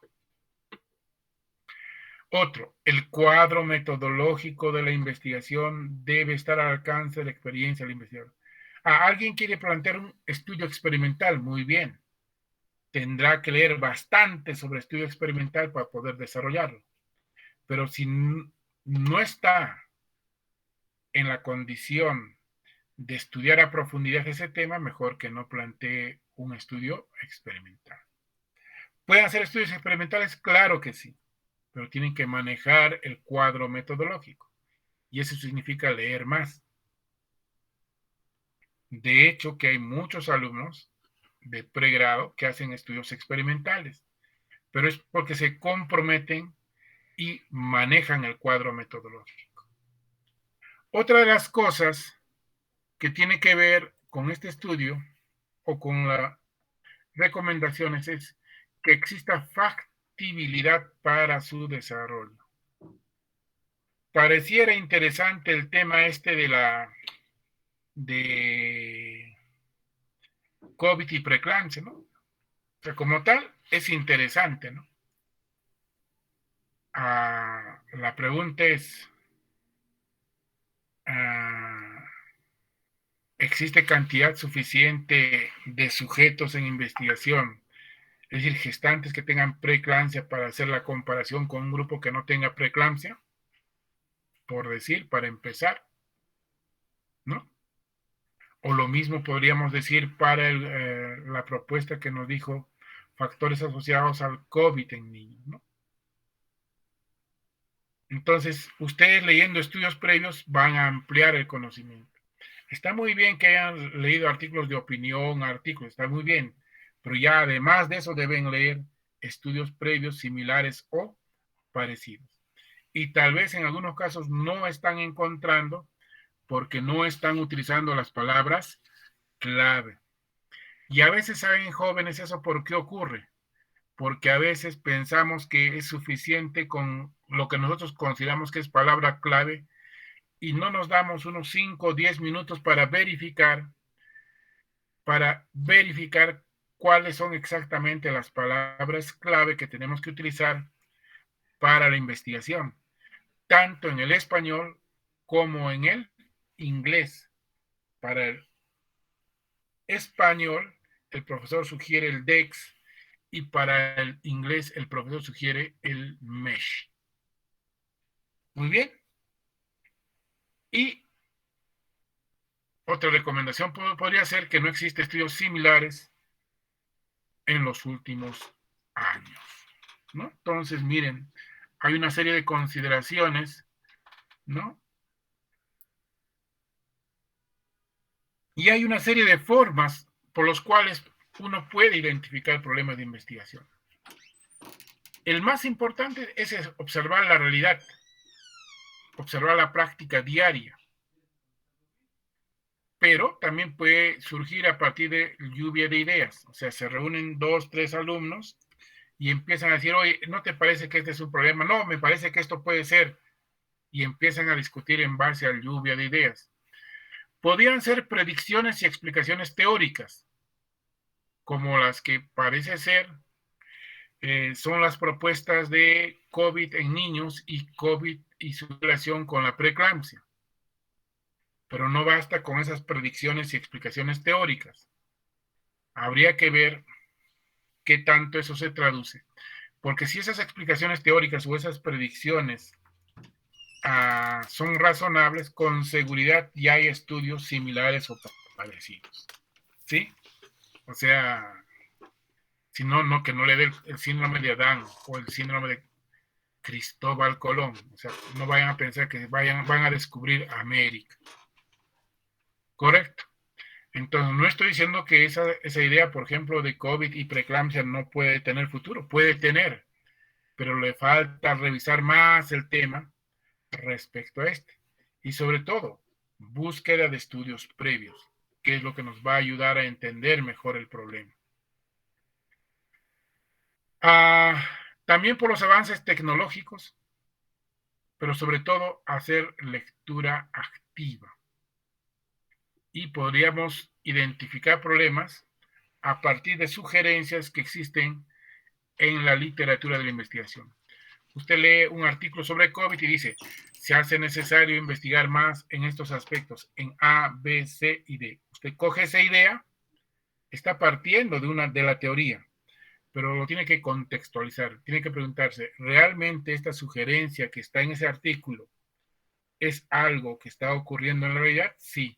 Otro, el cuadro metodológico de la investigación debe estar al alcance de la experiencia del investigador. Alguien quiere plantear un estudio experimental, muy bien. Tendrá que leer bastante sobre estudio experimental para poder desarrollarlo. Pero si no está en la condición de estudiar a profundidad ese tema, mejor que no plantee un estudio experimental. ¿Pueden hacer estudios experimentales? Claro que sí, pero tienen que manejar el cuadro metodológico. Y eso significa leer más. De hecho, que hay muchos alumnos de pregrado que hacen estudios experimentales, pero es porque se comprometen y manejan el cuadro metodológico. Otra de las cosas que tiene que ver con este estudio o con las recomendaciones es que exista factibilidad para su desarrollo. Pareciera interesante el tema este de COVID y preeclampsia, ¿no? O sea, como tal, es interesante, ¿no? La pregunta es, ¿existe cantidad suficiente de sujetos en investigación? Es decir, gestantes que tengan preeclampsia para hacer la comparación con un grupo que no tenga preeclampsia, por decir, para empezar, ¿no? O lo mismo podríamos decir para la propuesta que nos dijo factores asociados al COVID en niños, ¿no? Entonces, ustedes leyendo estudios previos van a ampliar el conocimiento. Está muy bien que hayan leído artículos de opinión, artículos, está muy bien, pero ya además de eso deben leer estudios previos similares o parecidos. Y tal vez en algunos casos no están encontrando porque no están utilizando las palabras clave. Y a veces saben jóvenes eso por qué ocurre. Porque a veces pensamos que es suficiente con lo que nosotros consideramos que es palabra clave y no nos damos unos 5 o 10 minutos para verificar cuáles son exactamente las palabras clave que tenemos que utilizar para la investigación, tanto en el español como en el inglés. Para el español, el profesor sugiere el DEX y para el inglés, el profesor sugiere el MESH. Muy bien. Y otra recomendación podría ser que no existen estudios similares en los últimos años, ¿no? Entonces, miren, hay una serie de consideraciones, ¿no? Y hay una serie de formas por las cuales uno puede identificar problemas de investigación. El más importante es observar la realidad, observar la práctica diaria. Pero también puede surgir a partir de lluvia de ideas. O sea, se reúnen 2, 3 alumnos y empiezan a decir, oye, ¿no te parece que este es un problema? No, me parece que esto puede ser. Y empiezan a discutir en base a lluvia de ideas. Podrían ser predicciones y explicaciones teóricas, como las que parece ser son las propuestas de COVID en niños y COVID y su relación con la preeclampsia. Pero no basta con esas predicciones y explicaciones teóricas. Habría que ver qué tanto eso se traduce. Porque si esas explicaciones teóricas o esas predicciones son razonables, con seguridad ya hay estudios similares o parecidos. ¿Sí? O sea, si no, que no le dé el síndrome de Adán o el síndrome de Cristóbal Colón. O sea, no vayan a pensar que van a descubrir América. ¿Correcto? Entonces, no estoy diciendo que esa idea, por ejemplo, de COVID y preeclampsia no puede tener futuro. Puede tener, pero le falta revisar más el tema respecto a este. Y sobre todo, búsqueda de estudios previos, que es lo que nos va a ayudar a entender mejor el problema. También por los avances tecnológicos, pero sobre todo hacer lectura activa. Y podríamos identificar problemas a partir de sugerencias que existen en la literatura de la investigación. Usted lee un artículo sobre COVID y dice, se hace necesario investigar más en estos aspectos, en A, B, C y D. Usted coge esa idea, está partiendo de la teoría, pero lo tiene que contextualizar, tiene que preguntarse, ¿realmente esta sugerencia que está en ese artículo es algo que está ocurriendo en la realidad? Sí,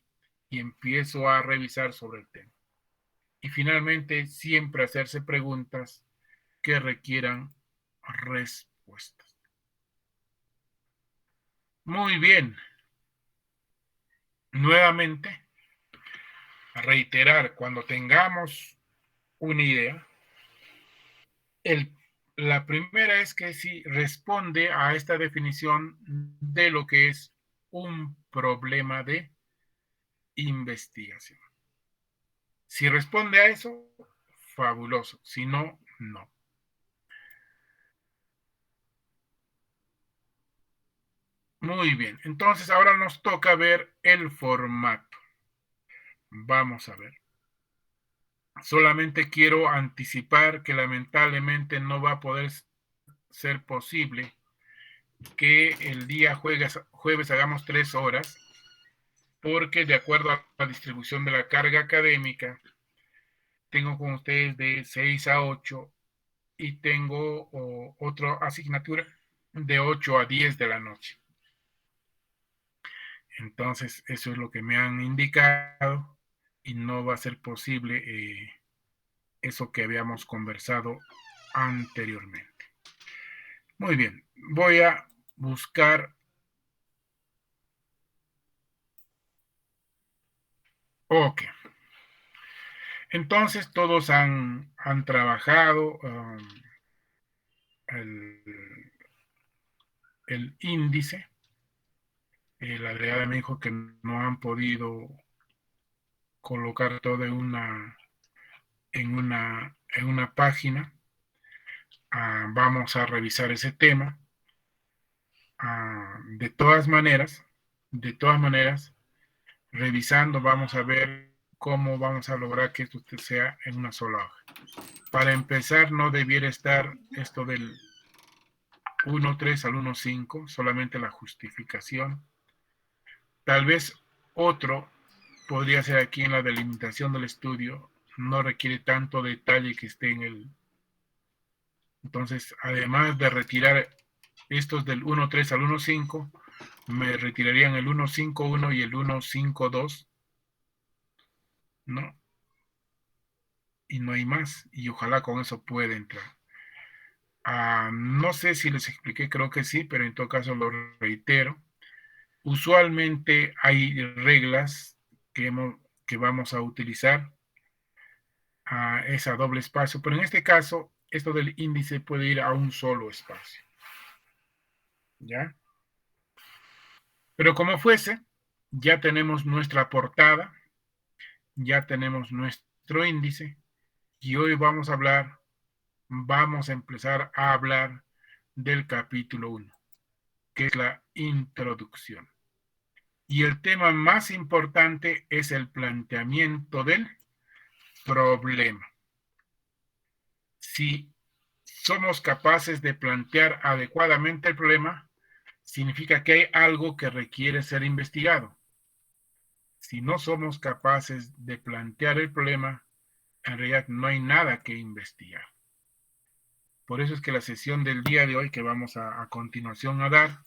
y empiezo a revisar sobre el tema. Y finalmente, siempre hacerse preguntas que requieran respuestas. Muy bien. Nuevamente, reiterar, cuando tengamos una idea, la primera es que si responde a esta definición de lo que es un problema de investigación. Si responde a eso, fabuloso. Si no, no. Muy bien. Entonces ahora nos toca ver el formato. Vamos a ver. Solamente quiero anticipar que lamentablemente no va a poder ser posible que el día jueves hagamos 3 horas, porque de acuerdo a la distribución de la carga académica, tengo con ustedes de 6 a 8 y tengo otra asignatura de 8 a 10 de la noche. Entonces, eso es lo que me han indicado y no va a ser posible eso que habíamos conversado anteriormente. Muy bien, voy a buscar. Ok. Entonces, todos han trabajado el índice. La Adriana me dijo que no han podido colocar todo en una página. Vamos a revisar ese tema. De todas maneras, revisando, vamos a ver cómo vamos a lograr que esto sea en una sola hoja. Para empezar, no debiera estar esto del 1.3 al 1.5, solamente la justificación. Tal vez otro podría ser aquí en la delimitación del estudio, no requiere tanto detalle que esté en el. Entonces, además de retirar estos del 1.3 al 1.5, me retirarían el 1.5.1 y el 1.5.2, ¿no? Y no hay más, y ojalá con eso pueda entrar. No sé si les expliqué, creo que sí, pero en todo caso lo reitero. Usualmente hay reglas que vamos a utilizar a esa doble espacio, pero en este caso, esto del índice puede ir a un solo espacio. ¿Ya? Pero como fuese, ya tenemos nuestra portada, ya tenemos nuestro índice, y hoy vamos a empezar a hablar del capítulo 1, que es la introducción. Y el tema más importante es el planteamiento del problema. Si somos capaces de plantear adecuadamente el problema, significa que hay algo que requiere ser investigado. Si no somos capaces de plantear el problema, en realidad no hay nada que investigar. Por eso es que la sesión del día de hoy que vamos a continuación a dar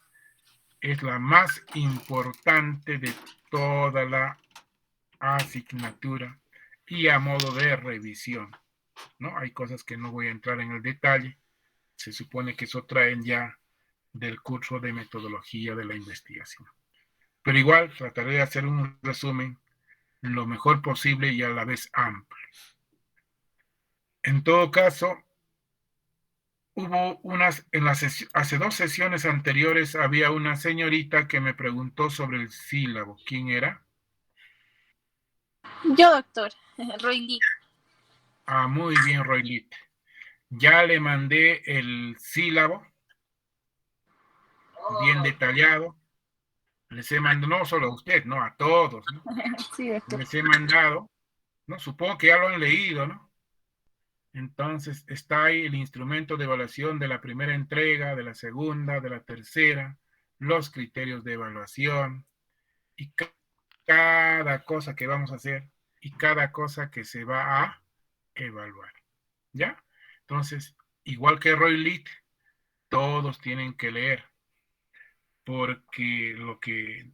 es la más importante de toda la asignatura y a modo de revisión, ¿no? Hay cosas que no voy a entrar en el detalle, se supone que eso traen ya del curso de metodología de la investigación. Pero igual trataré de hacer un resumen lo mejor posible y a la vez amplio. En todo caso, hubo hace 2 sesiones anteriores había una señorita que me preguntó sobre el sílabo. ¿Quién era? Yo, doctor, Roy Lee. Muy bien, Roylit. Ya le mandé el sílabo bien detallado. Les he mandado, no solo a usted, no, a todos, ¿no? Sí, doctor. Les he mandado, ¿no? Supongo que ya lo han leído, ¿no? Entonces está ahí el instrumento de evaluación de la primera entrega, de la segunda, de la tercera, los criterios de evaluación y cada cosa que vamos a hacer y cada cosa que se va a evaluar. ¿Ya? Entonces, igual que Roy Lee, todos tienen que leer, porque lo que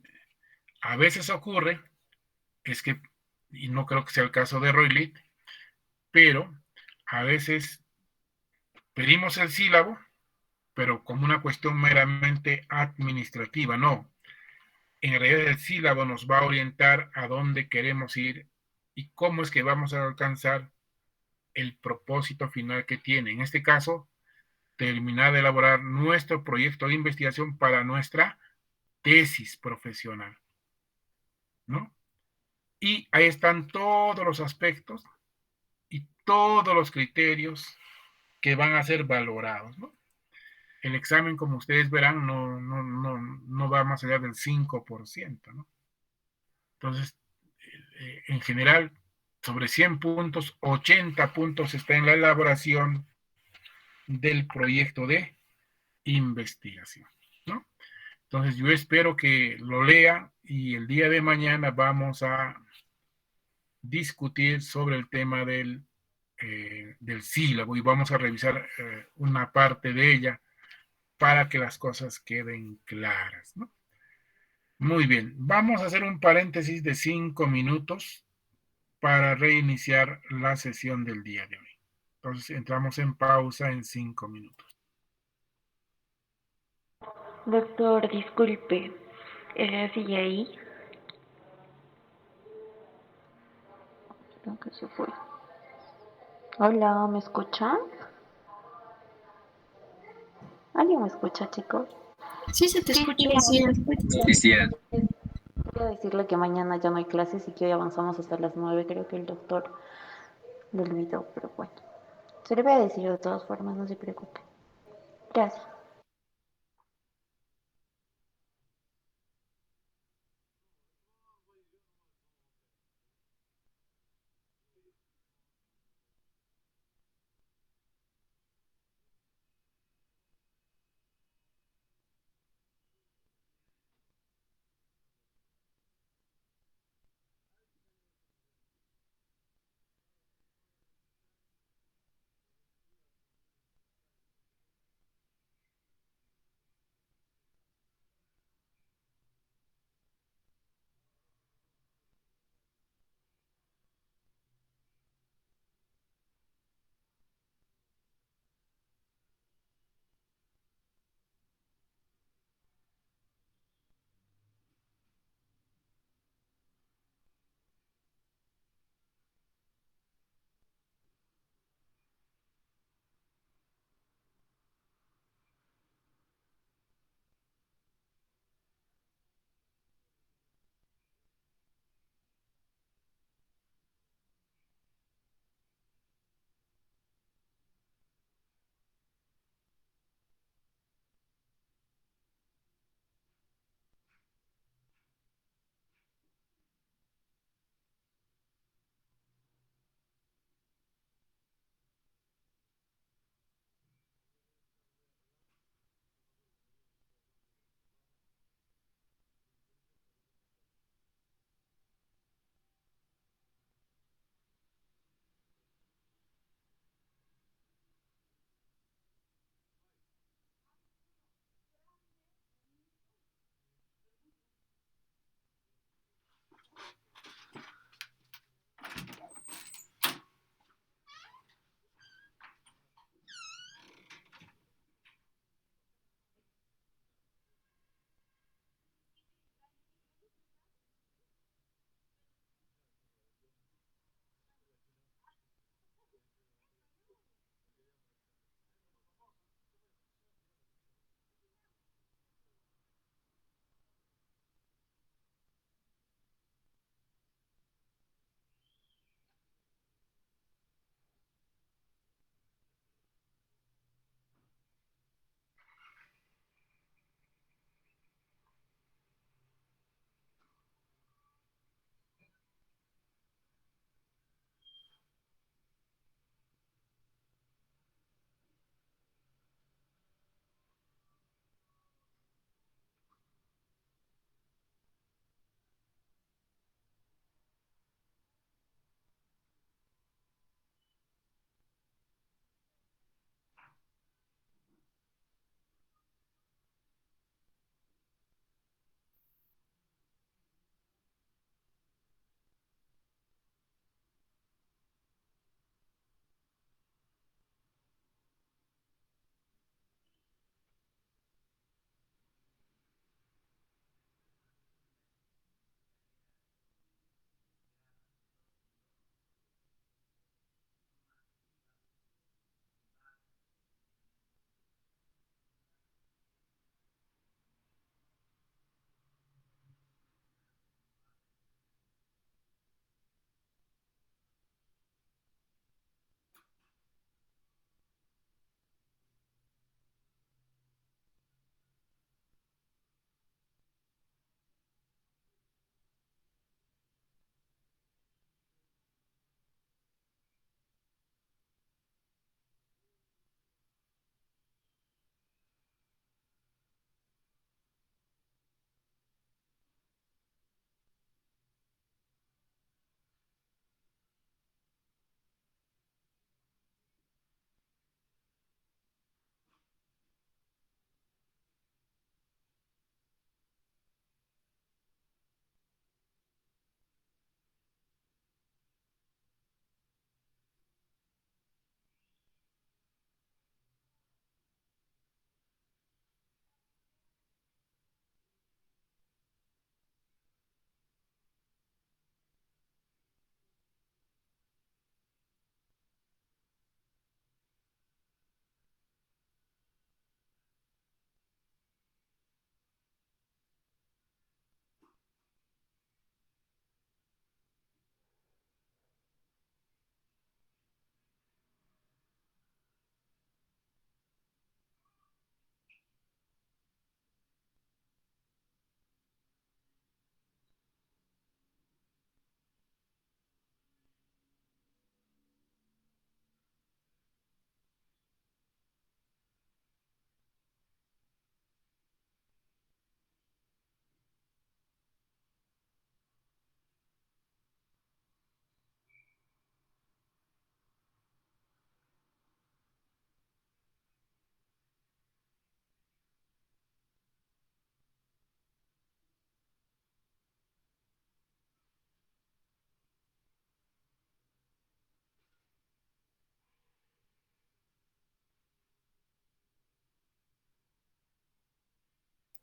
a veces ocurre es que, y no creo que sea el caso de Roy Lee, pero a veces pedimos el sílabo, pero como una cuestión meramente administrativa, no. En realidad el sílabo nos va a orientar a dónde queremos ir y cómo es que vamos a alcanzar el propósito final que tiene. En este caso, terminar de elaborar nuestro proyecto de investigación para nuestra tesis profesional, ¿no? Y ahí están todos los aspectos y todos los criterios que van a ser valorados, ¿no? El examen, como ustedes verán, no va más allá del 5%, ¿no? Entonces, en general, sobre 100 puntos, 80 puntos está en la elaboración del proyecto de investigación, ¿no? Entonces yo espero que lo lea y el día de mañana vamos a discutir sobre el tema del sílabo y vamos a revisar una parte de ella para que las cosas queden claras, ¿no? Muy bien, vamos a hacer un paréntesis de 5 minutos para reiniciar la sesión del día de hoy. Entonces entramos en pausa en 5 minutos. Doctor, disculpe, ¿sigue ahí? Creo que se fue. Hola, ¿me escuchan? ¿Alguien me escucha, chicos? Sí, se te Sí, escucha, sí, sí. Sí, sí, Quiero decirle que mañana ya no hay clases y que hoy avanzamos hasta las 9. Creo que el doctor lo olvidó, pero bueno. Se le voy a decir de todas formas, no se preocupe. Gracias.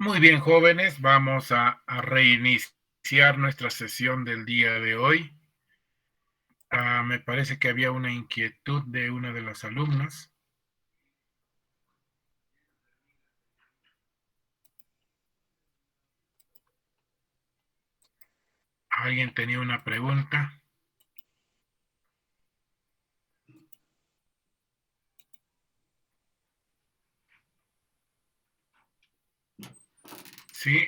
Muy bien, jóvenes, vamos a reiniciar nuestra sesión del día de hoy. Me parece que había una inquietud de una de las alumnas. ¿Alguien tenía una pregunta? Sí,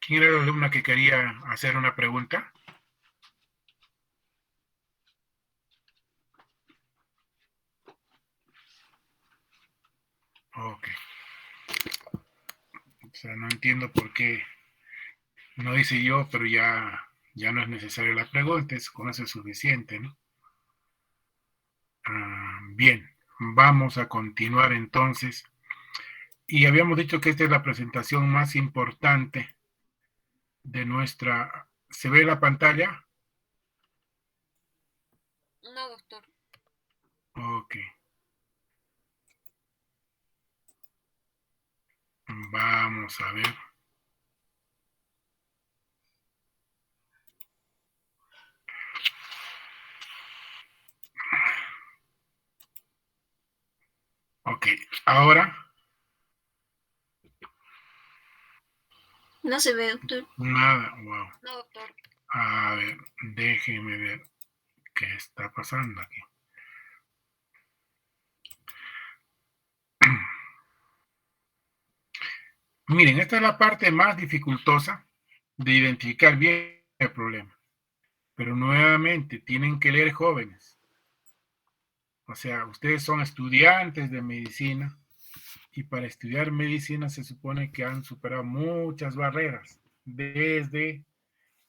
¿quién era la alumna que quería hacer una pregunta? Ok. O sea, no entiendo por qué no dice yo, pero ya no es necesaria la pregunta, con eso es suficiente, ¿no? Bien, vamos a continuar entonces. Y habíamos dicho que esta es la presentación más importante de nuestra... ¿Se ve la pantalla? No, doctor. Ok. Vamos a ver. Ok, ahora No se ve, doctor. nada, wow. No, doctor. A ver, déjeme ver qué está pasando aquí. Miren, esta es la parte más dificultosa de identificar bien el problema. Pero nuevamente, tienen que leer jóvenes. O sea, ustedes son estudiantes de medicina y para estudiar medicina se supone que han superado muchas barreras, desde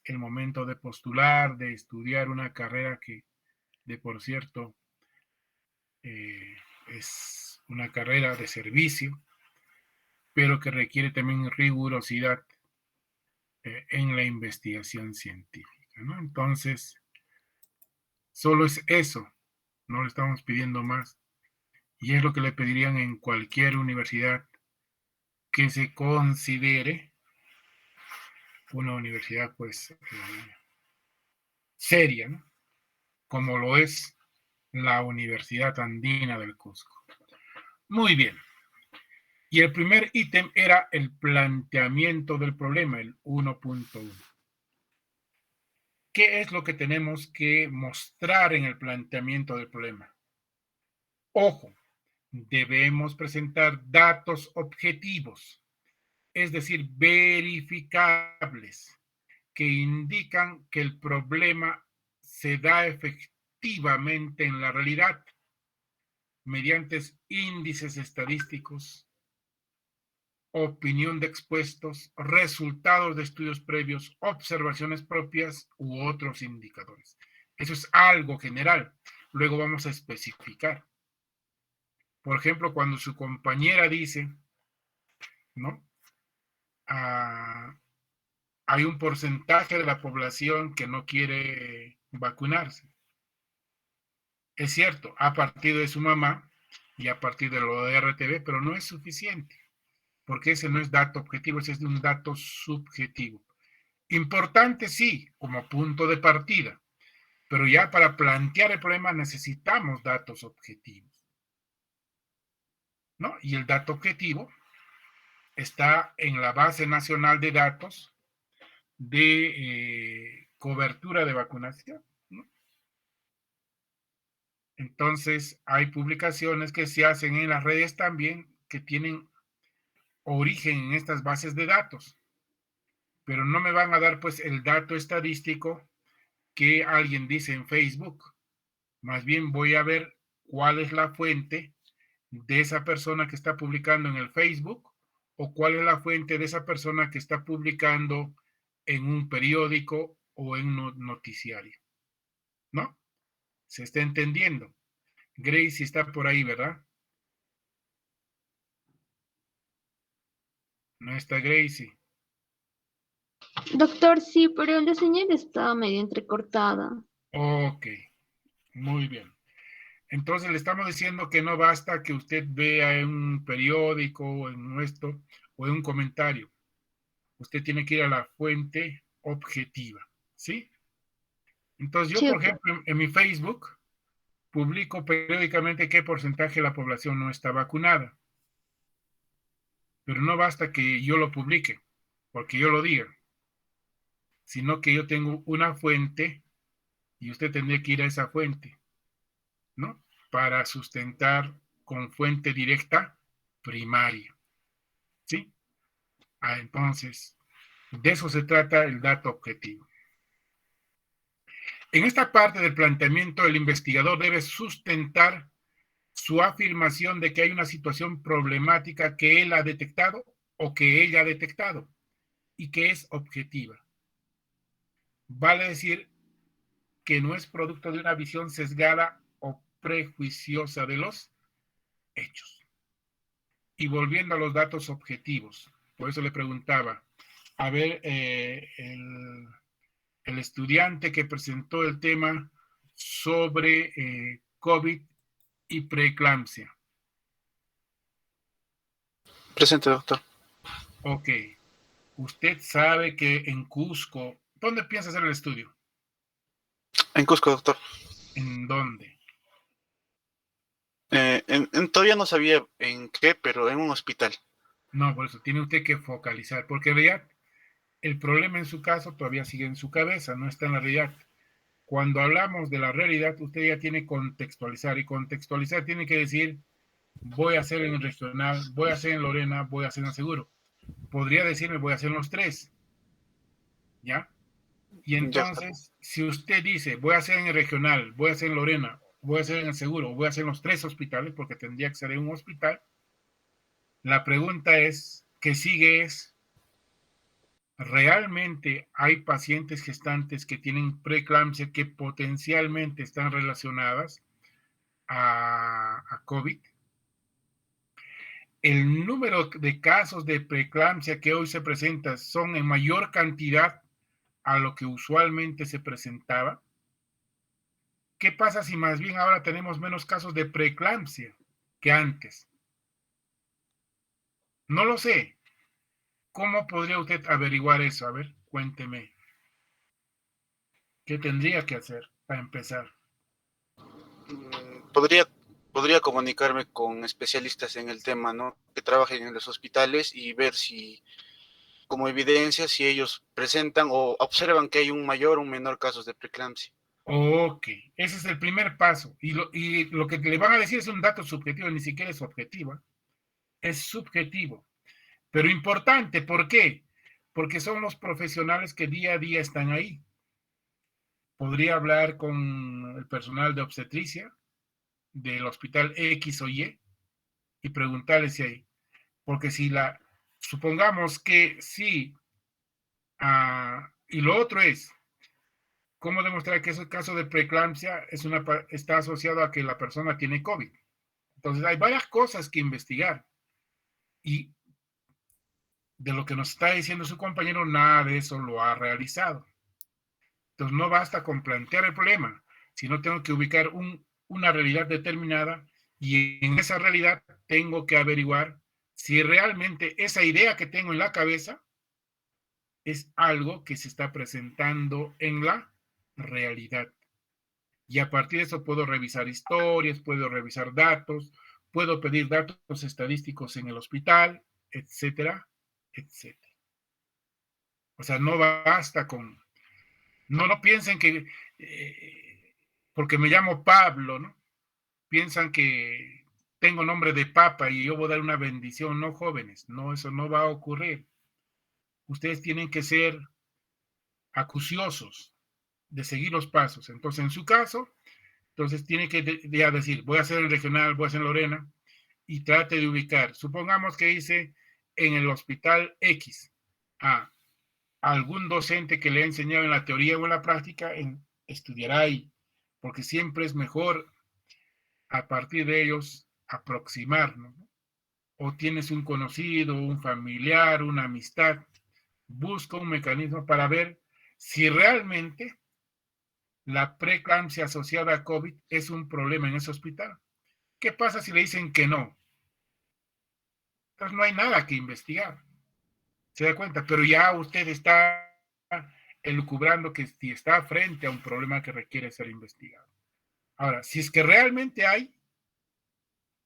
el momento de postular, de estudiar una carrera que, de por cierto, es una carrera de servicio, pero que requiere también rigurosidad en la investigación científica, ¿no? Entonces, solo es eso, no le estamos pidiendo más. Y es lo que le pedirían en cualquier universidad que se considere una universidad, pues, seria, ¿no? Como lo es la Universidad Andina del Cusco. Muy bien. Y el primer ítem era el planteamiento del problema, el 1.1. ¿Qué es lo que tenemos que mostrar en el planteamiento del problema? Ojo, debemos presentar datos objetivos, es decir, verificables, que indican que el problema se da efectivamente en la realidad mediante índices estadísticos, opinión de expuestos, resultados de estudios previos, observaciones propias u otros indicadores. Eso es algo general. Luego vamos a especificar. Por ejemplo, cuando su compañera dice, ¿no? Hay un porcentaje de la población que no quiere vacunarse. Es cierto, a partir de su mamá y a partir de lo de RTV, pero no es suficiente, porque ese no es dato objetivo, ese es un dato subjetivo. Importante sí, como punto de partida, pero ya para plantear el problema necesitamos datos objetivos, ¿no? Y el dato objetivo está en la base nacional de datos de cobertura de vacunación, ¿no? Entonces, hay publicaciones que se hacen en las redes también que tienen origen en estas bases de datos, pero no me van a dar pues el dato estadístico que alguien dice en Facebook. Más bien voy a ver cuál es la fuente de esa persona que está publicando en el Facebook o cuál es la fuente de esa persona que está publicando en un periódico o en un noticiario, ¿no? ¿Se está entendiendo? Gracie está por ahí, ¿verdad? No está Gracie. Doctor, sí, pero la señal está medio entrecortada. Ok, muy bien. Entonces le estamos diciendo que no basta que usted vea en un periódico o en esto o en un comentario. Usted tiene que ir a la fuente objetiva, ¿sí? Entonces yo, Sí, por doctor. ejemplo, en mi Facebook publico periódicamente qué porcentaje de la población no está vacunada. Pero no basta que yo lo publique, porque yo lo diga, sino que yo tengo una fuente y usted tendría que ir a esa fuente, ¿no? Para sustentar con fuente directa primaria, ¿sí? Entonces, de eso se trata el dato objetivo. En esta parte del planteamiento, el investigador debe sustentar su afirmación de que hay una situación problemática que él ha detectado o que ella ha detectado y que es objetiva. Vale decir que no es producto de una visión sesgada o prejuiciosa de los hechos. Y volviendo a los datos objetivos, por eso le preguntaba, a ver, el estudiante que presentó el tema sobre COVID y preeclampsia. Presente, doctor. Ok, usted sabe que en Cusco, ¿dónde piensa hacer el estudio? En Cusco, doctor. ¿En dónde? Todavía no sabía en qué, pero en un hospital. No, por eso tiene usted que focalizar, porque en realidad el problema en su caso todavía sigue en su cabeza, no está en la realidad. Cuando hablamos de la realidad, usted ya tiene que contextualizar, y contextualizar tiene que decir, voy a hacer en el regional, voy a hacer en Lorena, voy a hacer en seguro. Podría decirme, voy a hacer en los tres, ¿ya? Y Ya, doctor. entonces, si usted dice, voy a hacer en el regional, voy a hacer en Lorena, voy a hacer en el seguro, voy a hacer en los tres hospitales, porque tendría que ser en un hospital, la pregunta es, ¿qué sigue es, realmente hay pacientes gestantes que tienen preeclampsia que potencialmente están relacionadas a COVID? El número de casos de preeclampsia que hoy se presentan son en mayor cantidad a lo que usualmente se presentaba. ¿Qué pasa si más bien ahora tenemos menos casos de preeclampsia que antes? No lo sé. ¿Cómo podría usted averiguar eso? A ver, cuénteme. ¿Qué tendría que hacer para empezar? Podría comunicarme con especialistas en el tema, ¿no? Que trabajen en los hospitales y ver si, como evidencia, si ellos presentan o observan que hay un mayor o un menor casos de preeclampsia. Ok, ese es el primer paso. Y lo que le van a decir es un dato subjetivo, ni siquiera es objetivo. Es subjetivo. Pero importante, ¿por qué? Porque son los profesionales que día a día están ahí. Podría hablar con el personal de obstetricia del hospital X o y preguntarle si hay. Porque si supongamos que sí, y lo otro es, ¿cómo demostrar que ese caso de preeclampsia está asociado a que la persona tiene COVID? Entonces hay varias cosas que investigar. Y de lo que nos está diciendo su compañero, nada de eso lo ha realizado. Entonces no basta con plantear el problema, sino tengo que ubicar una realidad determinada y en esa realidad tengo que averiguar si realmente esa idea que tengo en la cabeza es algo que se está presentando en la realidad. Y a partir de eso puedo revisar historias, puedo revisar datos, puedo pedir datos estadísticos en el hospital, etcétera, etcétera. O sea, no basta con... No piensen que... porque me llamo Pablo, ¿no? Piensan que tengo nombre de papa y yo voy a dar una bendición. No, jóvenes, no, eso no va a ocurrir. Ustedes tienen que ser acuciosos de seguir los pasos. Entonces, en su caso, entonces tiene que ya decir, voy a hacer el regional, voy a hacer Lorena, y trate de ubicar. Supongamos que hice en el hospital X a algún docente que le ha enseñado en la teoría o en la práctica, estudiará ahí, porque siempre es mejor a partir de ellos aproximarnos, ¿no? O tienes un conocido, un familiar, una amistad, busca un mecanismo para ver si realmente la preeclampsia asociada a COVID es un problema en ese hospital. ¿Qué pasa si le dicen que no? Entonces no hay nada que investigar. ¿Se da cuenta? Pero ya usted está elucubrando que si está frente a un problema que requiere ser investigado. Ahora, si es que realmente hay,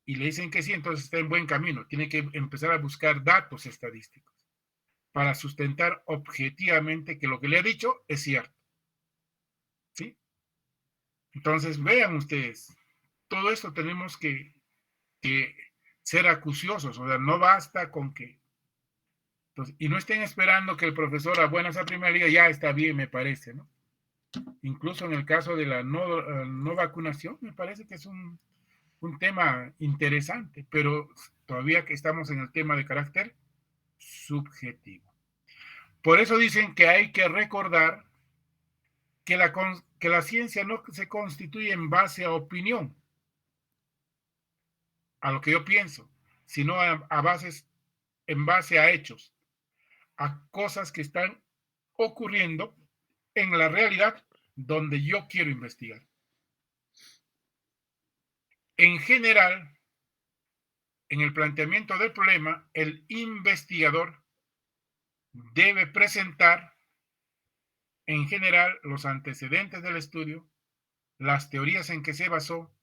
y le dicen que sí, entonces está en buen camino. Tiene que empezar a buscar datos estadísticos para sustentar objetivamente que lo que le ha dicho es cierto. ¿Sí? Entonces, vean ustedes, todo esto tenemos que ser acuciosos, o sea, no basta con que... Entonces, y no estén esperando que el profesor a buenas a primera diga, ya está bien, me parece, ¿no? Incluso en el caso de la no vacunación, me parece que es un tema interesante, pero todavía que estamos en el tema de carácter subjetivo. Por eso dicen que hay que recordar que la ciencia no se constituye en base a opinión, a lo que yo pienso, sino en base a hechos, a cosas que están ocurriendo en la realidad donde yo quiero investigar. En general, en el planteamiento del problema, el investigador debe presentar en general los antecedentes del estudio, las teorías en que se basó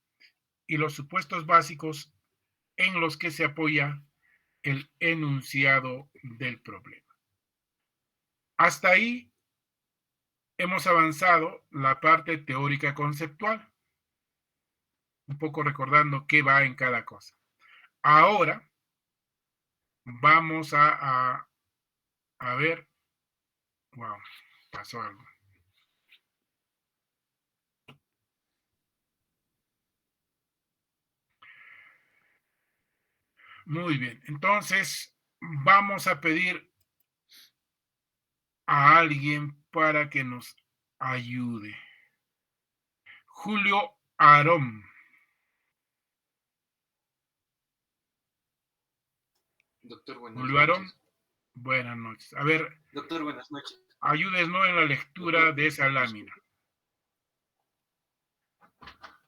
y los supuestos básicos en los que se apoya el enunciado del problema. Hasta ahí hemos avanzado la parte teórica conceptual, un poco recordando qué va en cada cosa. Ahora vamos a ver, wow, pasó algo. Muy bien, entonces vamos a pedir a alguien para que nos ayude. Julio Aarón. Doctor, buenas Julio Aarón, noches. buenas noches. A ver, Doctor, buenas noches. ayúdenos en la lectura de esa lámina.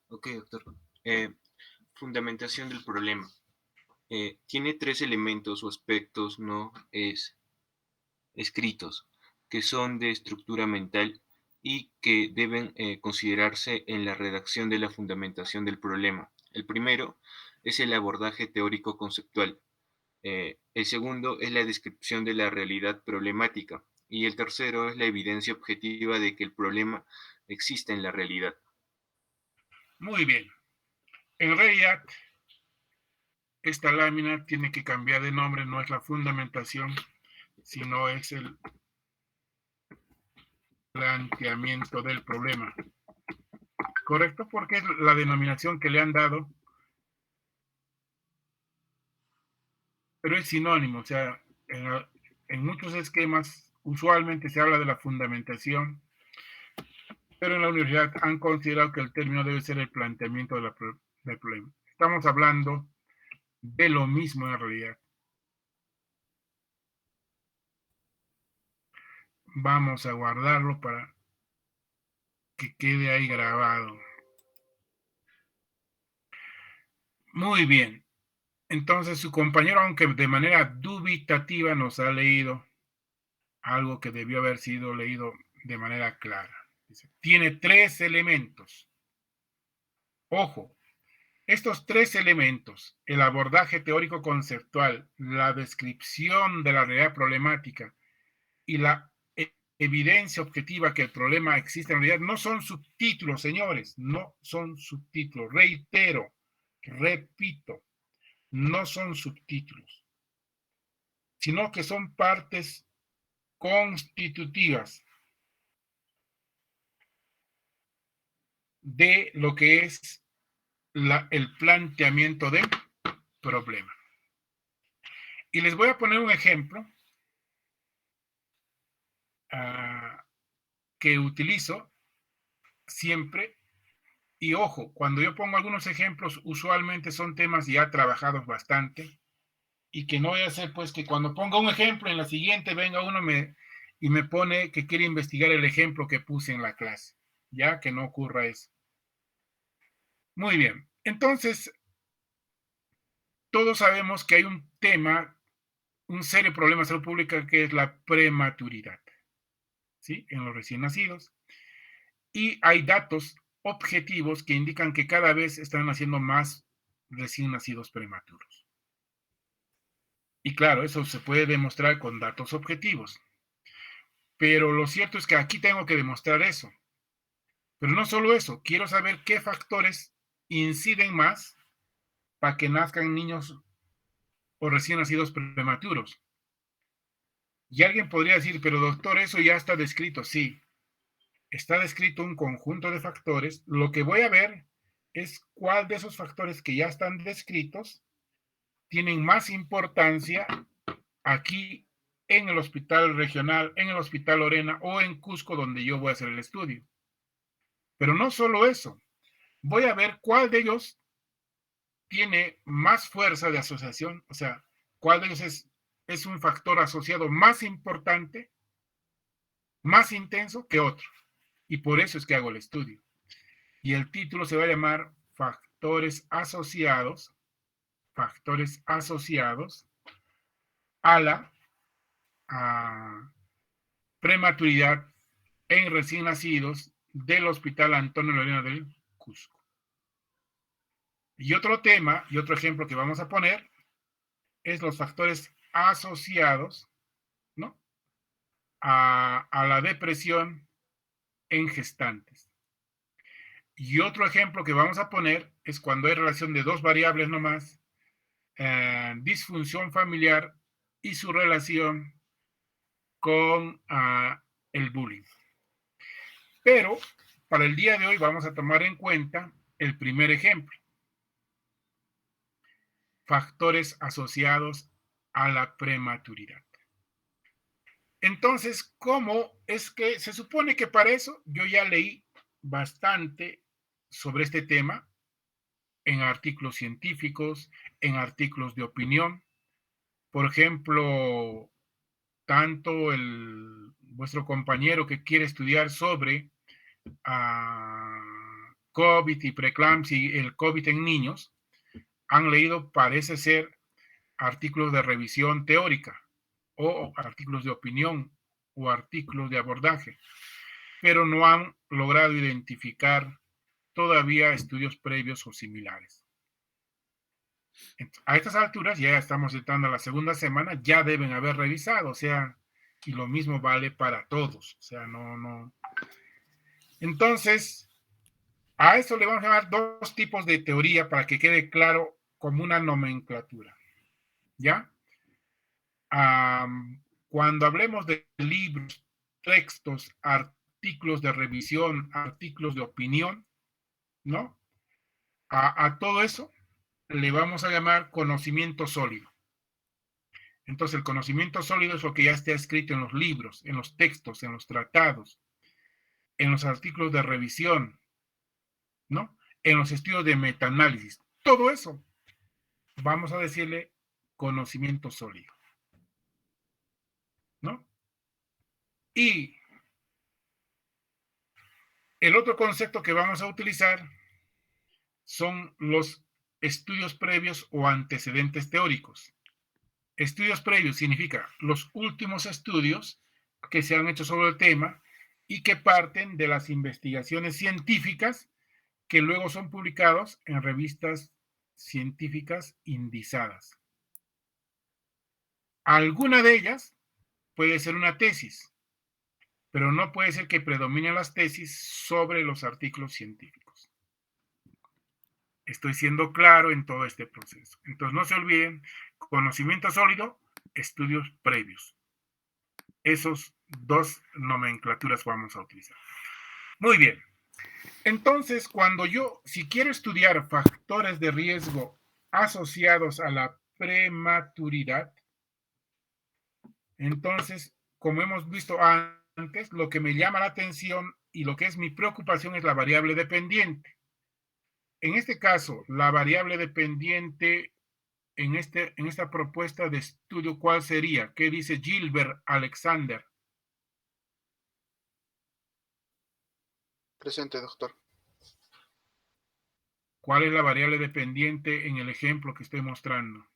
Ok, doctor. Fundamentación del problema. Tiene 3 elementos o aspectos no escritos que son de estructura mental y que deben considerarse en la redacción de la fundamentación del problema. El primero es el abordaje teórico conceptual. El segundo es la descripción de la realidad problemática. Y el tercero es la evidencia objetiva de que el problema existe en la realidad. Muy bien. En realidad, esta lámina tiene que cambiar de nombre, no es la fundamentación, sino es el planteamiento del problema. ¿Correcto? Porque es la denominación que le han dado, pero es sinónimo, o sea, en muchos esquemas usualmente se habla de la fundamentación, pero en la universidad han considerado que el término debe ser el planteamiento del problema. Estamos hablando de lo mismo en realidad. Vamos a guardarlo para que quede ahí grabado. Muy bien. Entonces su compañero, aunque de manera dubitativa, nos ha leído algo que debió haber sido leído de manera clara. Dice, tiene 3 elementos. Ojo, estos 3 elementos, el abordaje teórico conceptual, la descripción de la realidad problemática y la evidencia objetiva que el problema existe en realidad, no son subtítulos, señores, no son subtítulos. Reitero, repito, no son subtítulos, sino que son partes constitutivas de lo que es el planteamiento del problema. Y les voy a poner un ejemplo que utilizo siempre. Y ojo, cuando yo pongo algunos ejemplos, usualmente son temas ya trabajados bastante y que no voy a hacer pues que cuando ponga un ejemplo en la siguiente venga uno y me pone que quiere investigar el ejemplo que puse en la clase. ya que no ocurra eso. Muy bien, entonces, todos sabemos que hay un tema, un serio problema de salud pública que es la prematuridad, ¿sí? En los recién nacidos. Y hay datos objetivos que indican que cada vez están naciendo más recién nacidos prematuros. Y claro, eso se puede demostrar con datos objetivos. Pero lo cierto es que aquí tengo que demostrar eso. Pero no solo eso, quiero saber qué factores inciden más para que nazcan niños o recién nacidos prematuros. Y alguien podría decir, pero doctor, eso ya está descrito. Sí, está descrito un conjunto de factores. Lo que voy a ver es cuál de esos factores que ya están descritos tienen más importancia aquí en el hospital regional, en el hospital Lorena o en Cusco, donde yo voy a hacer el estudio. Pero no solo eso, voy a ver cuál de ellos tiene más fuerza de asociación, o sea, cuál de ellos es un factor asociado más importante, más intenso que otro. Y por eso es que hago el estudio. Y el título se va a llamar factores asociados a la prematuridad en recién nacidos del Hospital Antonio Lorena del Cusco. Y otro tema y otro ejemplo que vamos a poner es los factores asociados, ¿no?, a la depresión en gestantes. Y otro ejemplo que vamos a poner es cuando hay relación de dos variables nomás, disfunción familiar y su relación con el bullying. Pero para el día de hoy vamos a tomar en cuenta el primer ejemplo. Factores asociados a la prematuridad. Entonces, ¿cómo es que se supone que para eso yo ya leí bastante sobre este tema en artículos científicos, en artículos de opinión? Por ejemplo, tanto vuestro compañero que quiere estudiar sobre COVID y preeclampsia y el COVID en niños, han leído, parece ser, artículos de revisión teórica o artículos de opinión o artículos de abordaje, pero no han logrado identificar todavía estudios previos o similares. A estas alturas ya estamos entrando a la segunda semana, ya deben haber revisado, o sea, y lo mismo vale para todos, o sea, no. Entonces, a eso le vamos a llamar dos tipos de teoría para que quede claro como una nomenclatura, ¿ya? Cuando hablemos de libros, textos, artículos de revisión, artículos de opinión, ¿no? A todo eso le vamos a llamar conocimiento sólido. Entonces, el conocimiento sólido es lo que ya está escrito en los libros, en los textos, en los tratados, en los artículos de revisión, ¿no?, en los estudios de metaanálisis. Todo eso vamos a decirle conocimiento sólido, ¿no? Y el otro concepto que vamos a utilizar son los estudios previos o antecedentes teóricos. Estudios previos significa los últimos estudios que se han hecho sobre el tema y que parten de las investigaciones científicas que luego son publicados en revistas científicas indizadas. Alguna de ellas puede ser una tesis, pero no puede ser que predominen las tesis sobre los artículos científicos. Estoy siendo claro en todo este proceso. Entonces, no se olviden, conocimiento sólido, estudios previos. Esos dos nomenclaturas vamos a utilizar. Muy bien. Entonces, si quiero estudiar factores de riesgo asociados a la prematuridad, entonces, como hemos visto antes, lo que me llama la atención y lo que es mi preocupación es la variable dependiente. En este caso, la variable dependiente en esta propuesta de estudio, ¿cuál sería? ¿Qué dice Gilbert Alexander? Presente, doctor. ¿Cuál es la variable dependiente en el ejemplo que estoy mostrando?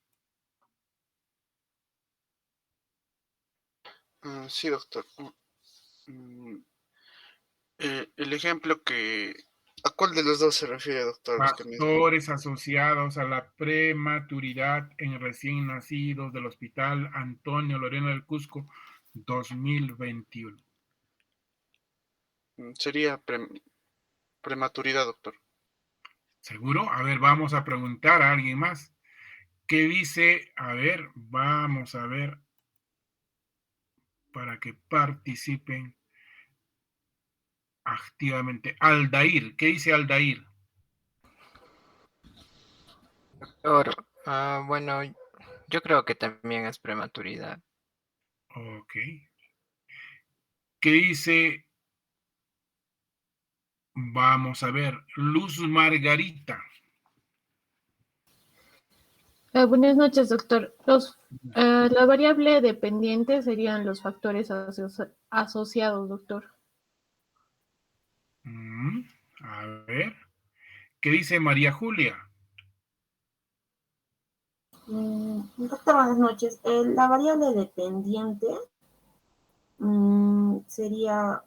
Sí, doctor. El ejemplo que... ¿A cuál de los dos se refiere, doctor? Es que Factores asociados a la prematuridad en recién nacidos del Hospital Antonio Lorena del Cusco 2021. Sería prematuridad, doctor. ¿Seguro? A ver, vamos a preguntar a alguien más. ¿Qué dice? A ver, vamos a ver para que participen activamente. Aldair, ¿qué dice Aldair? Doctor, bueno, yo creo que también es prematuridad. Ok. ¿Qué dice? Vamos a ver, Luz Margarita. Buenas noches, doctor. La variable dependiente serían los factores asociados, doctor. A ver, ¿qué dice María Julia? Doctor, buenas noches. La variable dependiente sería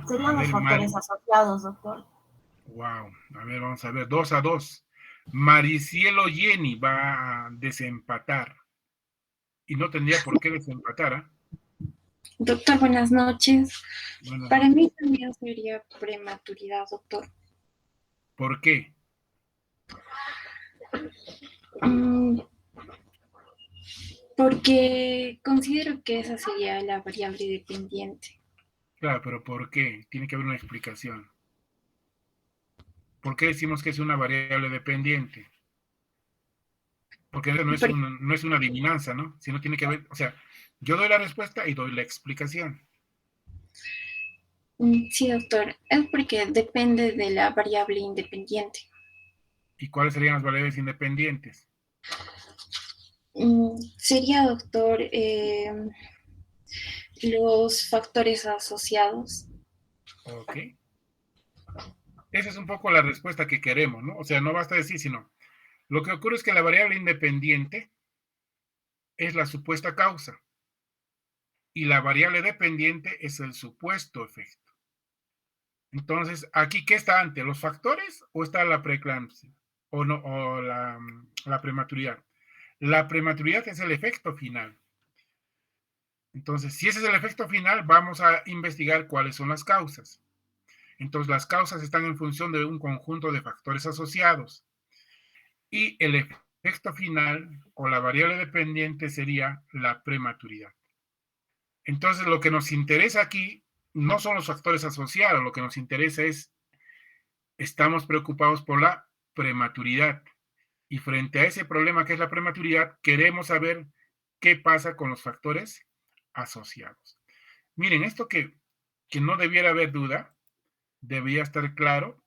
serían los factores asociados, doctor. Wow, a ver, vamos a ver, 2-2. Maricielo Jenny va a desempatar. Y no tendría por qué desempatar, ¿eh? Doctor, buenas noches. Buenas Para noches. mí también sería prematuridad, doctor. ¿Por qué? Porque considero que esa sería la variable dependiente. Claro, pero ¿por qué? Tiene que haber una explicación. ¿Por qué decimos que es una variable dependiente? Porque no es una adivinanza, ¿no? Sino tiene que ver, o sea, yo doy la respuesta y doy la explicación. Sí, doctor. Es porque depende de la variable independiente. ¿Y cuáles serían las variables independientes? Sería, doctor, los factores asociados. Ok. Esa es un poco la respuesta que queremos, ¿no? O sea, no basta decir, sino, lo que ocurre es que la variable independiente es la supuesta causa y la variable dependiente es el supuesto efecto. Entonces, aquí, ¿qué está antes? ¿Los factores o está la preeclampsia? O no, o la prematuridad. La prematuridad es el efecto final. Entonces, si ese es el efecto final, vamos a investigar cuáles son las causas. Entonces, las causas están en función de un conjunto de factores asociados. Y el efecto final o la variable dependiente sería la prematuridad. Entonces, lo que nos interesa aquí no son los factores asociados, lo que nos interesa es, estamos preocupados por la prematuridad. Y frente a ese problema que es la prematuridad, queremos saber qué pasa con los factores asociados. Miren, esto que no debiera haber duda, debería estar claro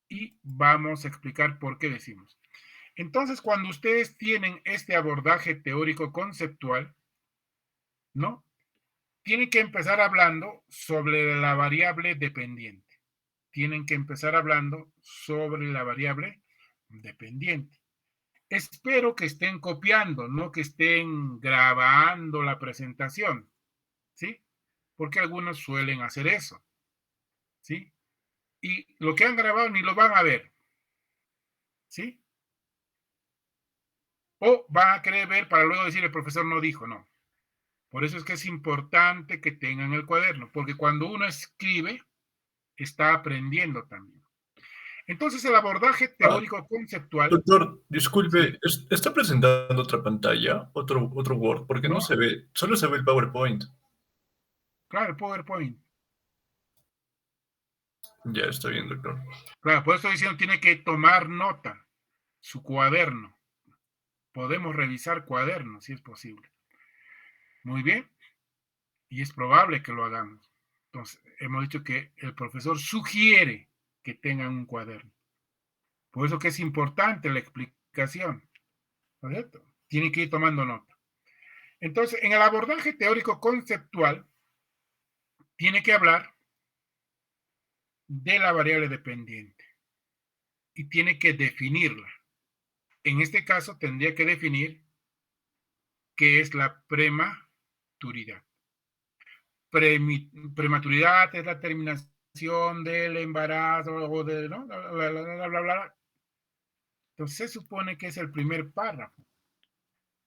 y vamos a explicar por qué decimos. Entonces, cuando ustedes tienen este abordaje teórico conceptual, ¿no? Tienen que empezar hablando sobre la variable dependiente. Tienen que empezar hablando sobre la variable dependiente. Espero que estén copiando, no que estén grabando la presentación, ¿sí? Porque algunos suelen hacer eso, ¿sí? Y lo que han grabado ni lo van a ver, ¿sí? O van a querer ver para luego decir el profesor no dijo, no. Por eso es que es importante que tengan el cuaderno, porque cuando uno escribe, está aprendiendo también. Entonces, el abordaje teórico conceptual... Doctor, disculpe, ¿está presentando otra pantalla, otro Word? Porque no se ve, solo se ve el PowerPoint. Claro, el PowerPoint. Ya está bien, doctor. Claro, por eso estoy diciendo, tiene que tomar nota, su cuaderno. Podemos revisar cuadernos, si es posible. Muy bien. Y es probable que lo hagamos. Entonces, hemos dicho que el profesor sugiere que tengan un cuaderno. Por eso que es importante la explicación, ¿no es cierto? Tienen que ir tomando nota. Entonces, en el abordaje teórico conceptual, tiene que hablar de la variable dependiente y tiene que definirla. En este caso, tendría que definir qué es la prematuridad. Prematuridad es la terminación del embarazo o de, ¿no? Bla, bla, bla, bla. Entonces, se supone que es el primer párrafo.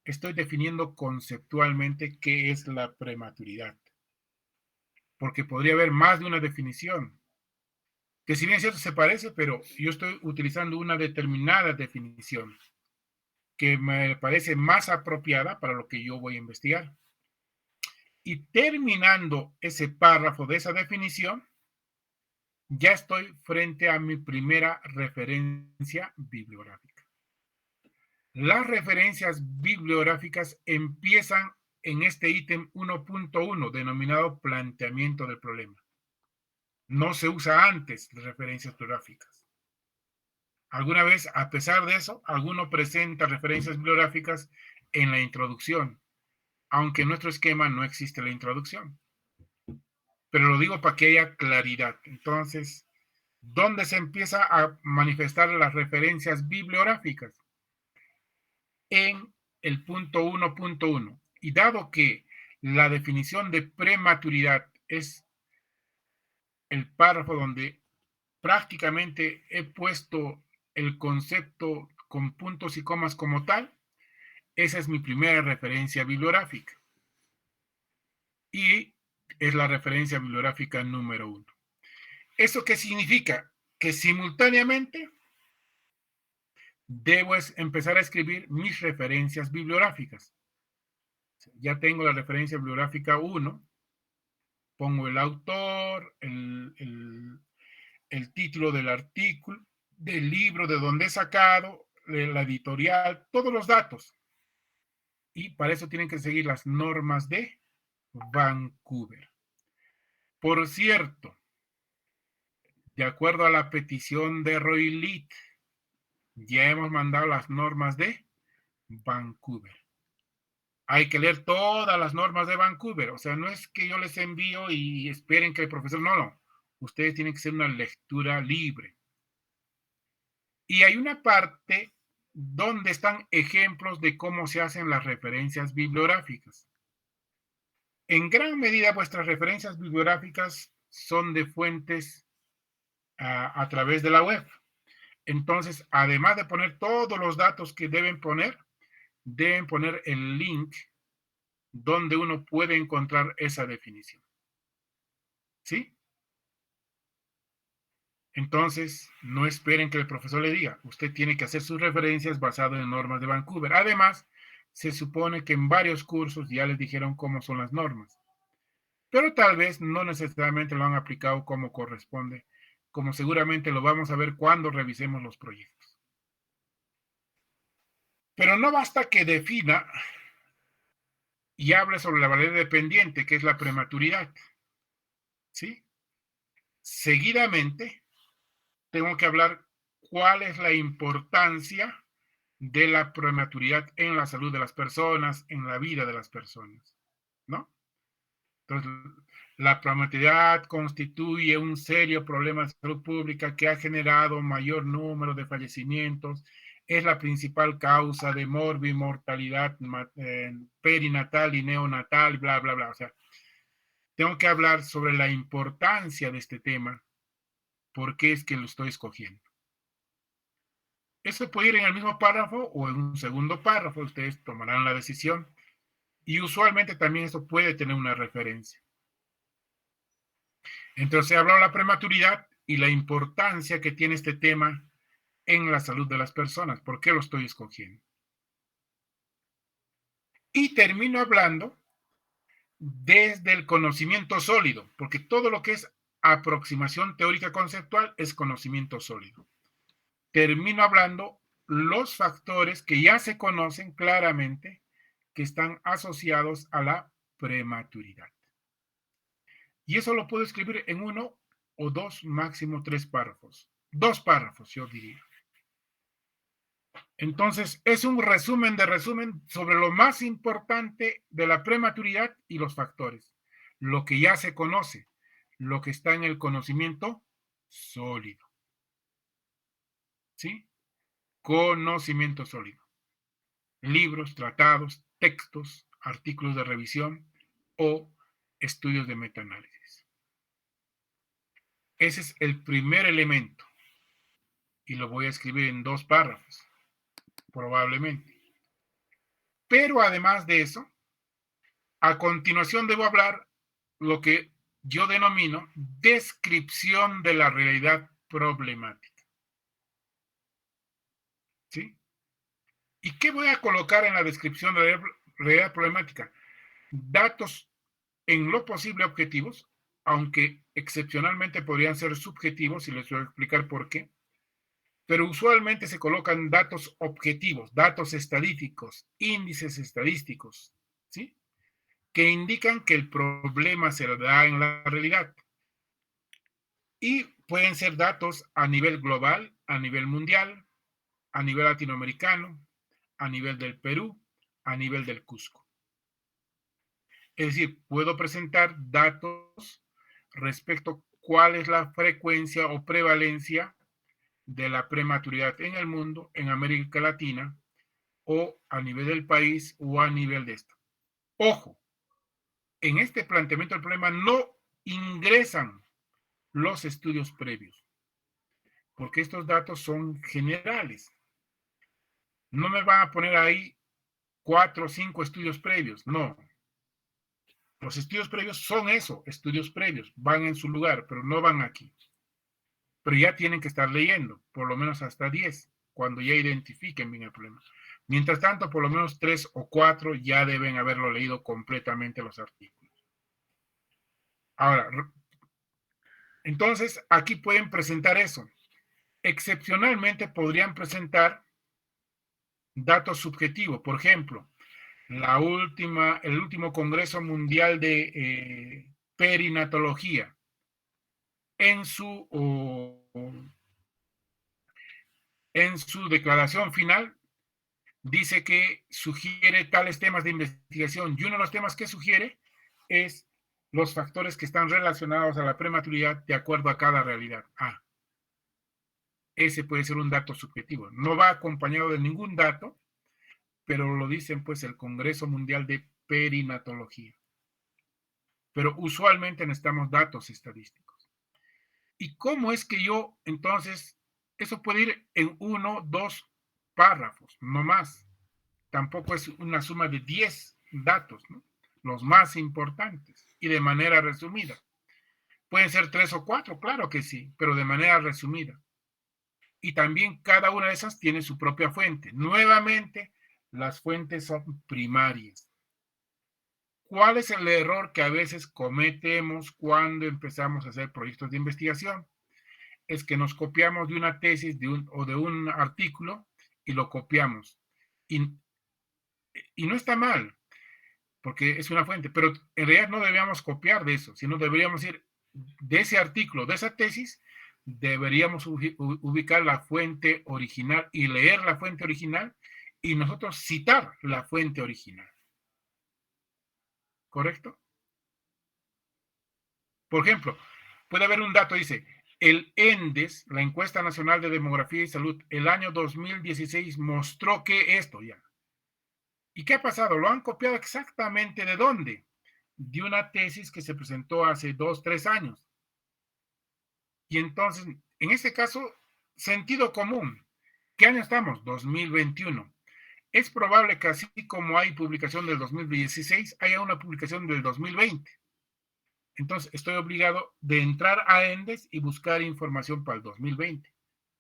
Estoy definiendo conceptualmente qué es la prematuridad. Porque podría haber más de una definición. Que si bien es cierto se parece, pero yo estoy utilizando una determinada definición que me parece más apropiada para lo que yo voy a investigar. Y terminando ese párrafo de esa definición, ya estoy frente a mi primera referencia bibliográfica. Las referencias bibliográficas empiezan en este ítem 1.1 denominado planteamiento del problema. No se usa antes las referencias bibliográficas. Alguna vez, a pesar de eso, alguno presenta referencias bibliográficas en la introducción, aunque en nuestro esquema no existe la introducción. Pero lo digo para que haya claridad. Entonces, ¿dónde se empieza a manifestar las referencias bibliográficas? En el punto 1.1. Y dado que la definición de prematuridad es el párrafo donde prácticamente he puesto el concepto con puntos y comas como tal, esa es mi primera referencia bibliográfica. Y es la referencia bibliográfica número 1. ¿Eso qué significa? Que simultáneamente debo empezar a escribir mis referencias bibliográficas. Ya tengo la referencia bibliográfica 1, pongo el autor, el título del artículo, del libro, de dónde he sacado, de la editorial, todos los datos. Y para eso tienen que seguir las normas de Vancouver. Por cierto, de acuerdo a la petición de Roy Litt, ya hemos mandado las normas de Vancouver. Hay que leer todas las normas de Vancouver. O sea, no es que yo les envío y esperen que el profesor... No. Ustedes tienen que hacer una lectura libre. Y hay una parte donde están ejemplos de cómo se hacen las referencias bibliográficas. En gran medida, vuestras referencias bibliográficas son de fuentes a través de la web. Entonces, además de poner todos los datos que deben poner el link donde uno puede encontrar esa definición. ¿Sí? Entonces, no esperen que el profesor le diga. Usted tiene que hacer sus referencias basadas en normas de Vancouver. Además, se supone que en varios cursos ya les dijeron cómo son las normas. Pero tal vez no necesariamente lo han aplicado como corresponde, como seguramente lo vamos a ver cuando revisemos los proyectos. Pero no basta que defina y hable sobre la variable dependiente, que es la prematuridad. ¿Sí? Seguidamente, tengo que hablar cuál es la importancia de la prematuridad en la salud de las personas, en la vida de las personas, ¿no? Entonces, la prematuridad constituye un serio problema de salud pública que ha generado mayor número de fallecimientos, es la principal causa de mortalidad perinatal y neonatal, bla, bla, bla. O sea, tengo que hablar sobre la importancia de este tema, por qué es que lo estoy escogiendo. Eso puede ir en el mismo párrafo o en un segundo párrafo, ustedes tomarán la decisión. Y usualmente también eso puede tener una referencia. Entonces he hablado de la prematuridad y la importancia que tiene este tema en la salud de las personas. ¿Por qué lo estoy escogiendo? Y termino hablando desde el conocimiento sólido, porque todo lo que es aproximación teórica conceptual es conocimiento sólido. Termino hablando los factores que ya se conocen claramente que están asociados a la prematuridad. Y eso lo puedo escribir en 1 o 2, máximo 3 párrafos. 2 párrafos, yo diría. Entonces, es un resumen de resumen sobre lo más importante de la prematuridad y los factores. Lo que ya se conoce, lo que está en el conocimiento sólido. ¿Sí? Conocimiento sólido. Libros, tratados, textos, artículos de revisión o estudios de metaanálisis. Ese es el primer elemento. Y lo voy a escribir en 2 párrafos, probablemente. Pero además de eso, a continuación debo hablar lo que yo denomino descripción de la realidad problemática. ¿Sí? ¿Y qué voy a colocar en la descripción de la realidad problemática? Datos en lo posible objetivos, aunque excepcionalmente podrían ser subjetivos, y les voy a explicar por qué. Pero usualmente se colocan datos objetivos, datos estadísticos, índices estadísticos, ¿sí? Que indican que el problema se da en la realidad. Y pueden ser datos a nivel global, a nivel mundial, a nivel latinoamericano, a nivel del Perú, a nivel del Cusco. Es decir, puedo presentar datos respecto a cuál es la frecuencia o prevalencia de la prematuridad en el mundo, en América Latina, o a nivel del país o a nivel de esto. Ojo, en este planteamiento del problema no ingresan los estudios previos, porque estos datos son generales. No me van a poner ahí 4 o 5 estudios previos, no. Los estudios previos son eso, estudios previos, van en su lugar, pero no van aquí. Pero ya tienen que estar leyendo, por lo menos hasta 10, cuando ya identifiquen bien el problema. Mientras tanto, por lo menos 3 o 4 ya deben haberlo leído completamente los artículos. Ahora, entonces, aquí pueden presentar eso. Excepcionalmente podrían presentar datos subjetivos. Por ejemplo, el último Congreso Mundial de Perinatología, en su declaración final, dice que sugiere tales temas de investigación. Y uno de los temas que sugiere es los factores que están relacionados a la prematuridad de acuerdo a cada realidad. Ese puede ser un dato subjetivo. No va acompañado de ningún dato, pero lo dicen pues el Congreso Mundial de Perinatología. Pero usualmente necesitamos datos estadísticos. ¿Y cómo es que yo, entonces, eso puede ir en 1, 2 párrafos, no más? Tampoco es una suma de 10 datos, ¿no? Los más importantes y de manera resumida. Pueden ser 3 o 4, claro que sí, pero de manera resumida. Y también cada una de esas tiene su propia fuente. Nuevamente, las fuentes son primarias. ¿Cuál es el error que a veces cometemos cuando empezamos a hacer proyectos de investigación? Es que nos copiamos de una tesis o de un artículo y lo copiamos. Y no está mal, porque es una fuente, pero en realidad no deberíamos copiar de eso, sino deberíamos ir de ese artículo, de esa tesis, deberíamos ubicar la fuente original y leer la fuente original y nosotros citar la fuente original. ¿Correcto? Por ejemplo, puede haber un dato, dice, el ENDES, la Encuesta Nacional de Demografía y Salud, el año 2016 mostró que esto ya. ¿Y qué ha pasado? Lo han copiado exactamente ¿de dónde? De una tesis que se presentó hace 2, 3 años. Y entonces, en este caso, sentido común. ¿Qué año estamos? 2021. Es probable que así como hay publicación del 2016, haya una publicación del 2020. Entonces, estoy obligado de entrar a ENDES y buscar información para el 2020.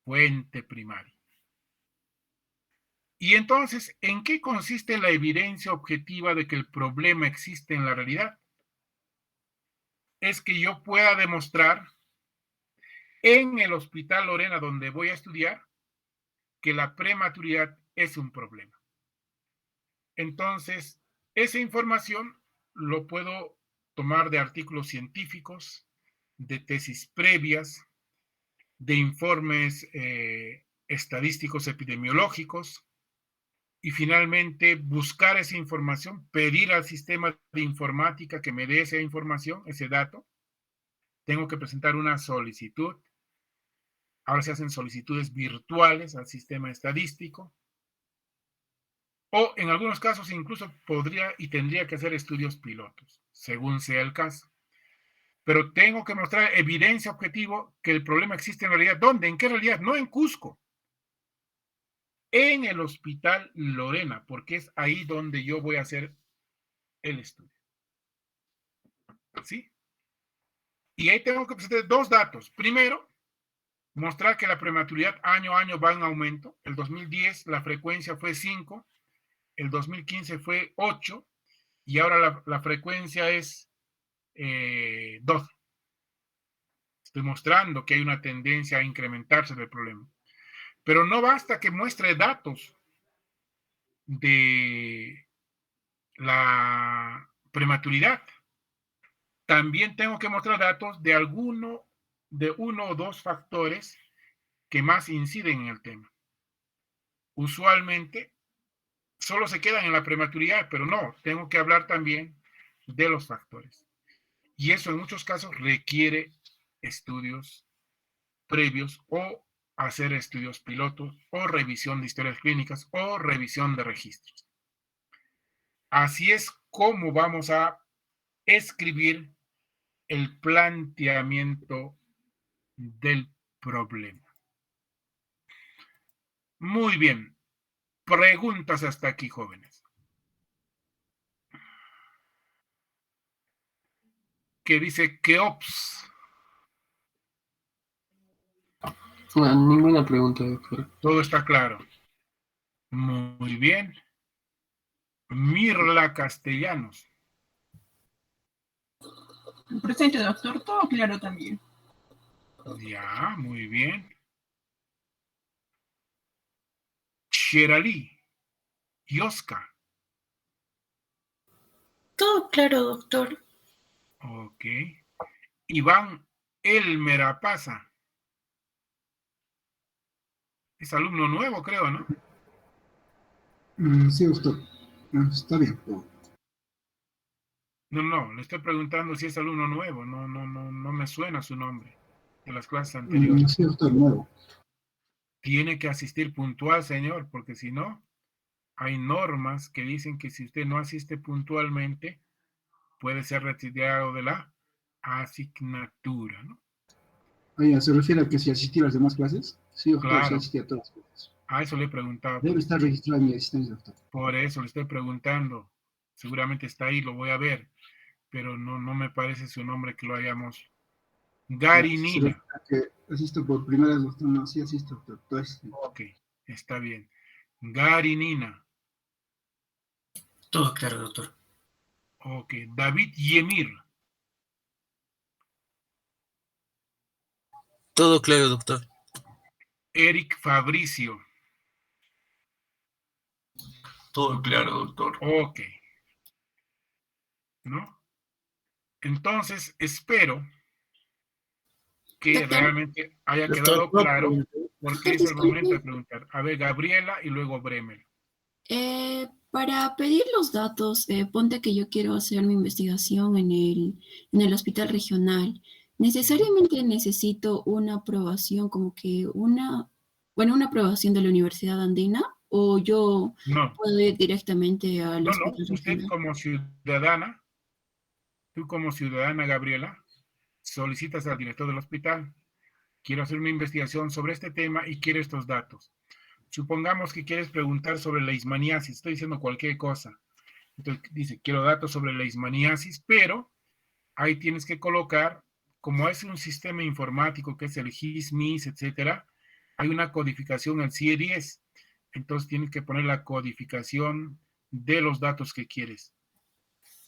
Fuente primaria. Y entonces, ¿en qué consiste la evidencia objetiva de que el problema existe en la realidad? Es que yo pueda demostrar en el Hospital Lorena, donde voy a estudiar, que la prematuridad es un problema. Entonces, esa información lo puedo tomar de artículos científicos, de tesis previas, de informes estadísticos epidemiológicos, Y finalmente, buscar esa información, pedir al sistema de informática que me dé esa información, ese dato. Tengo que presentar una solicitud. Ahora se hacen solicitudes virtuales al sistema estadístico. O en algunos casos incluso podría y tendría que hacer estudios pilotos, según sea el caso. Pero tengo que mostrar evidencia objetiva que el problema existe en realidad. ¿Dónde? ¿En qué realidad? No en Cusco. En el Hospital Lorena, porque es ahí donde yo voy a hacer el estudio. ¿Sí? Y ahí tengo que presentar dos datos. Primero, mostrar que la prematuridad año a año va en aumento. El 2010 la frecuencia fue 5, el 2015 fue 8 y ahora la frecuencia es 12. Estoy mostrando que hay una tendencia a incrementarse del problema. Pero no basta que muestre datos de la prematuridad. También tengo que mostrar datos de uno o dos factores que más inciden en el tema. Usualmente solo se quedan en la prematuridad, pero no, tengo que hablar también de los factores. Y eso en muchos casos requiere estudios previos o hacer estudios pilotos o revisión de historias clínicas o revisión de registros. Así es como vamos a escribir el planteamiento del problema. Muy bien. Preguntas hasta aquí, jóvenes. ¿Qué dice Keops? Ninguna pregunta, doctor. Todo está claro. Muy bien. Mirla Castellanos. Presente, doctor. Todo claro también. Ya, muy bien. Sherali. Yoska. Todo claro, doctor. Ok. Iván Elmer Apaza. Es alumno nuevo, creo, ¿no? Sí, doctor. Está bien. No, le estoy preguntando si es alumno nuevo. No me suena su nombre de las clases anteriores. Sí, doctor, nuevo. Tiene que asistir puntual, señor, porque si no, hay normas que dicen que si usted no asiste puntualmente, puede ser retirado de la asignatura, ¿no? ¿Se refiere a que si asistí a las demás clases? Sí, doctor, Claro. sí asistí a todas las clases. A eso le he preguntado. Debe estar registrado en mi asistencia, doctor. Por eso le estoy preguntando. Seguramente está ahí, lo voy a ver. Pero no me parece su nombre que lo hayamos. Gary Nina. Que asisto por primera vez, doctor. No, sí asisto, doctor. Entonces, Ok, está bien. Gary Nina. Todo claro, doctor. Ok, David Yemir. Todo claro, doctor. Eric Fabricio. Todo claro, doctor. Ok. ¿No? Entonces, espero que Doctor. realmente haya Doctor, quedado no claro, pregunte. porque Doctor, es el momento de disculpe. preguntar. A ver, Gabriela y luego Bremer. Para pedir los datos, ponte que yo quiero hacer mi investigación en el hospital regional. ¿Necesariamente necesito una aprobación, como que una aprobación de la Universidad Andina? ¿O yo No. puedo ir directamente al No, hospital usted regional? tú como ciudadana, Gabriela, solicitas al director del hospital. Quiero hacer una investigación sobre este tema y quiero estos datos. Supongamos que quieres preguntar sobre la leishmaniasis. Estoy diciendo cualquier cosa. Entonces dice, quiero datos sobre la leishmaniasis, pero ahí tienes que colocar, como es un sistema informático que es el GIS-MIS, etcétera, hay una codificación al CIE-10. Entonces tienes que poner la codificación de los datos que quieres.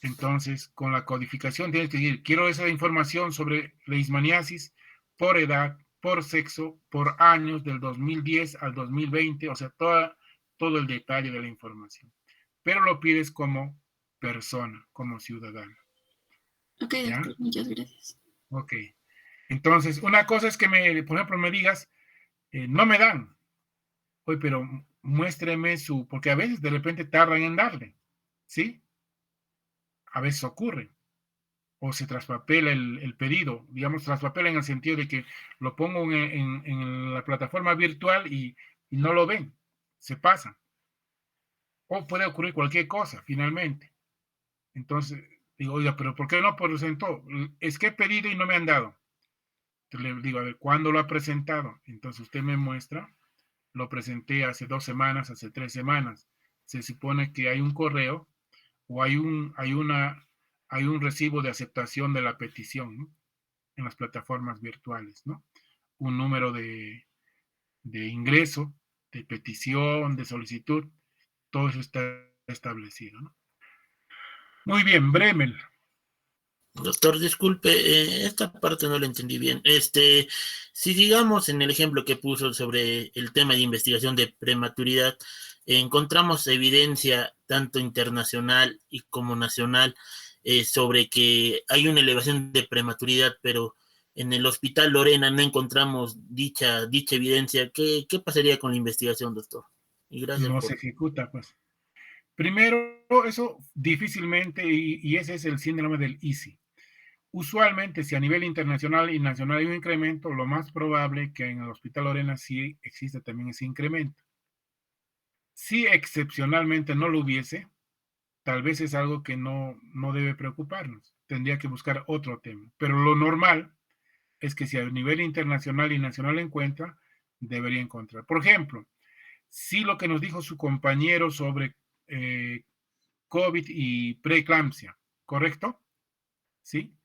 Entonces, con la codificación tienes que decir, quiero esa información sobre leishmaniasis por edad, por sexo, por años, del 2010 al 2020, o sea, todo el detalle de la información. Pero lo pides como persona, como ciudadano. Ok, doctor, muchas gracias. Ok. Entonces, una cosa es que, por ejemplo, me digas, no me dan. Oye, pero muéstreme porque a veces de repente tardan en darle, ¿sí? A veces ocurre. O se traspapela el pedido, digamos, traspapela en el sentido de que lo pongo en la plataforma virtual y no lo ven, se pasa. O puede ocurrir cualquier cosa, finalmente. Entonces, digo, oiga, pero ¿por qué no presentó? Es que he pedido y no me han dado. Entonces le digo, a ver, ¿cuándo lo ha presentado? Entonces usted me muestra, lo presenté hace 2 semanas, hace 3 semanas. Se supone que hay un correo o hay un recibo de aceptación de la petición, ¿no? En las plataformas virtuales, ¿no? Un número de ingreso, de petición, de solicitud, todo eso está establecido, ¿no? Muy bien, Bremel. Doctor, disculpe, esta parte no la entendí bien. Si digamos en el ejemplo que puso sobre el tema de investigación de prematuridad, encontramos evidencia tanto internacional y como nacional sobre que hay una elevación de prematuridad, pero en el Hospital Lorena no encontramos dicha evidencia. ¿Qué pasaría con la investigación, doctor? Y gracias No por... se ejecuta, pues. Primero, eso difícilmente, y ese es el síndrome del EASY. Usualmente, si a nivel internacional y nacional hay un incremento, lo más probable que en el Hospital Lorena sí existe también ese incremento. Si excepcionalmente no lo hubiese, tal vez es algo que no debe preocuparnos. Tendría que buscar otro tema. Pero lo normal es que si a nivel internacional y nacional encuentra, debería encontrar. Por ejemplo, si lo que nos dijo su compañero sobre COVID y preeclampsia, ¿correcto? ¿Sí?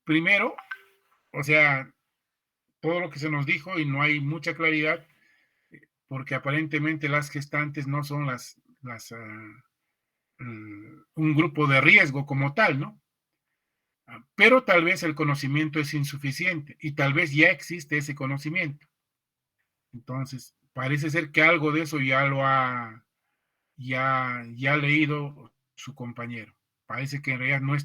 Primero, o sea, todo lo que se nos dijo y no hay mucha claridad, porque aparentemente las gestantes no son un grupo de riesgo como tal, ¿no? Pero tal vez el conocimiento es insuficiente y tal vez ya existe ese conocimiento. Entonces, parece ser que algo de eso ya lo ha leído su compañero. Parece que en realidad no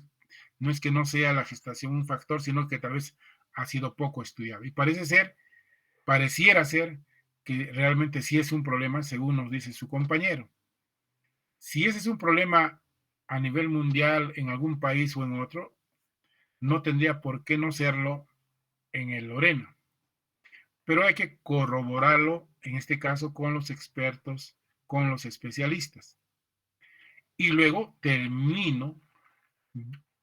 es que no sea la gestación un factor, sino que tal vez ha sido poco estudiado. Y pareciera ser que realmente sí es un problema, según nos dice su compañero. Si ese es un problema a nivel mundial en algún país o en otro, no tendría por qué no serlo en el Lorena. Pero hay que corroborarlo, en este caso, con los expertos, con los especialistas. Y luego termino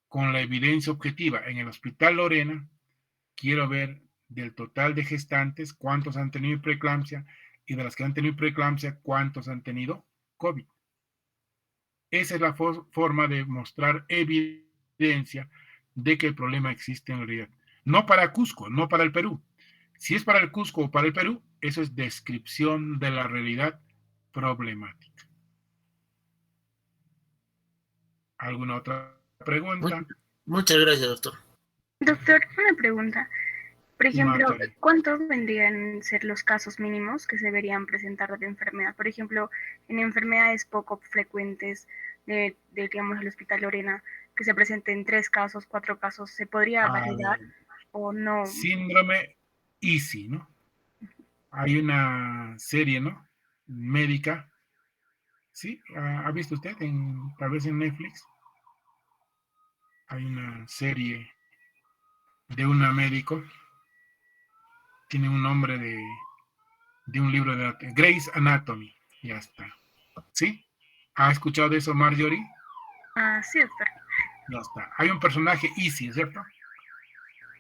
con la evidencia objetiva. En el Hospital Lorena, quiero ver del total de gestantes cuántos han tenido preeclampsia y de las que han tenido preeclampsia cuántos han tenido COVID. Esa es la forma de mostrar evidencia de que el problema existe en realidad. No para Cusco, no para el Perú. Si es para el Cusco o para el Perú, eso es descripción de la realidad problemática. ¿Alguna otra pregunta? Muchas gracias, doctor. Doctor, una pregunta. Por ejemplo, Marjorie. ¿cuántos vendrían a ser los casos mínimos que se deberían presentar de la enfermedad? Por ejemplo, en enfermedades poco frecuentes digamos, el Hospital Lorena, que se presenten 3 casos, 4 casos, ¿se podría validar o no? Síndrome EASY, ¿no? Hay una serie, ¿no? Médica. ¿Sí? ¿Ha visto usted? Tal vez en Netflix. Hay una serie de una médico. Tiene un nombre de un libro de Grey's Anatomy. Ya está. ¿Sí? ¿Ha escuchado de eso, Marjorie? Sí, doctor. Ya está. Hay un personaje Easy, ¿cierto?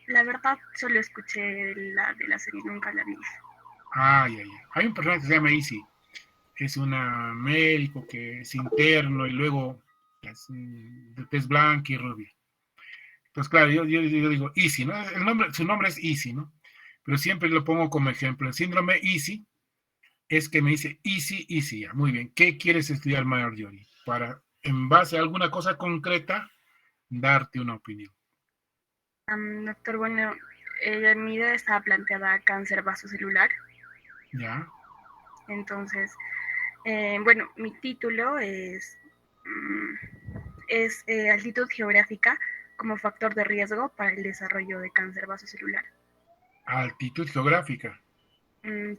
La verdad, solo escuché de la serie, nunca la vi. Ay. Hay un personaje que se llama Easy. Es una médico que es interno y luego es de tez blanca y rubia. Entonces, claro, yo digo Easy, ¿no? Su nombre es Easy, ¿no? Pero siempre lo pongo como ejemplo. El síndrome Easy es que me dice Easy, ya. Muy bien. ¿Qué quieres estudiar, Marjorie? Para, en base a alguna cosa concreta, darte una opinión. Doctor, bueno, mi idea estaba planteada a cáncer vasocelular. Ya. Entonces, bueno, mi título es altitud geográfica como factor de riesgo para el desarrollo de cáncer vasocelular. Altitud geográfica.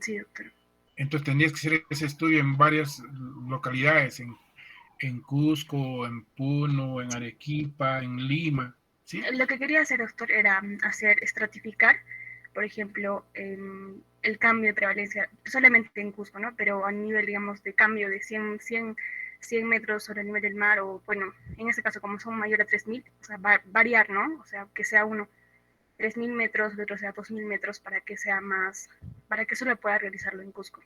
Sí, doctor. Entonces tendrías que hacer ese estudio en varias localidades, en Cusco, en Puno, en Arequipa, en Lima, ¿sí? Lo que quería hacer, doctor, era estratificar, por ejemplo, el cambio de prevalencia, solamente en Cusco, ¿no? Pero a nivel, digamos, de cambio de 100 metros sobre el nivel del mar, o bueno, en este caso, como son mayores a 3.000, o sea, variar, ¿no? O sea, que sea uno 3.000 metros, el otro sea 2.000 metros, para que sea más, para que solo pueda realizarlo en Cusco.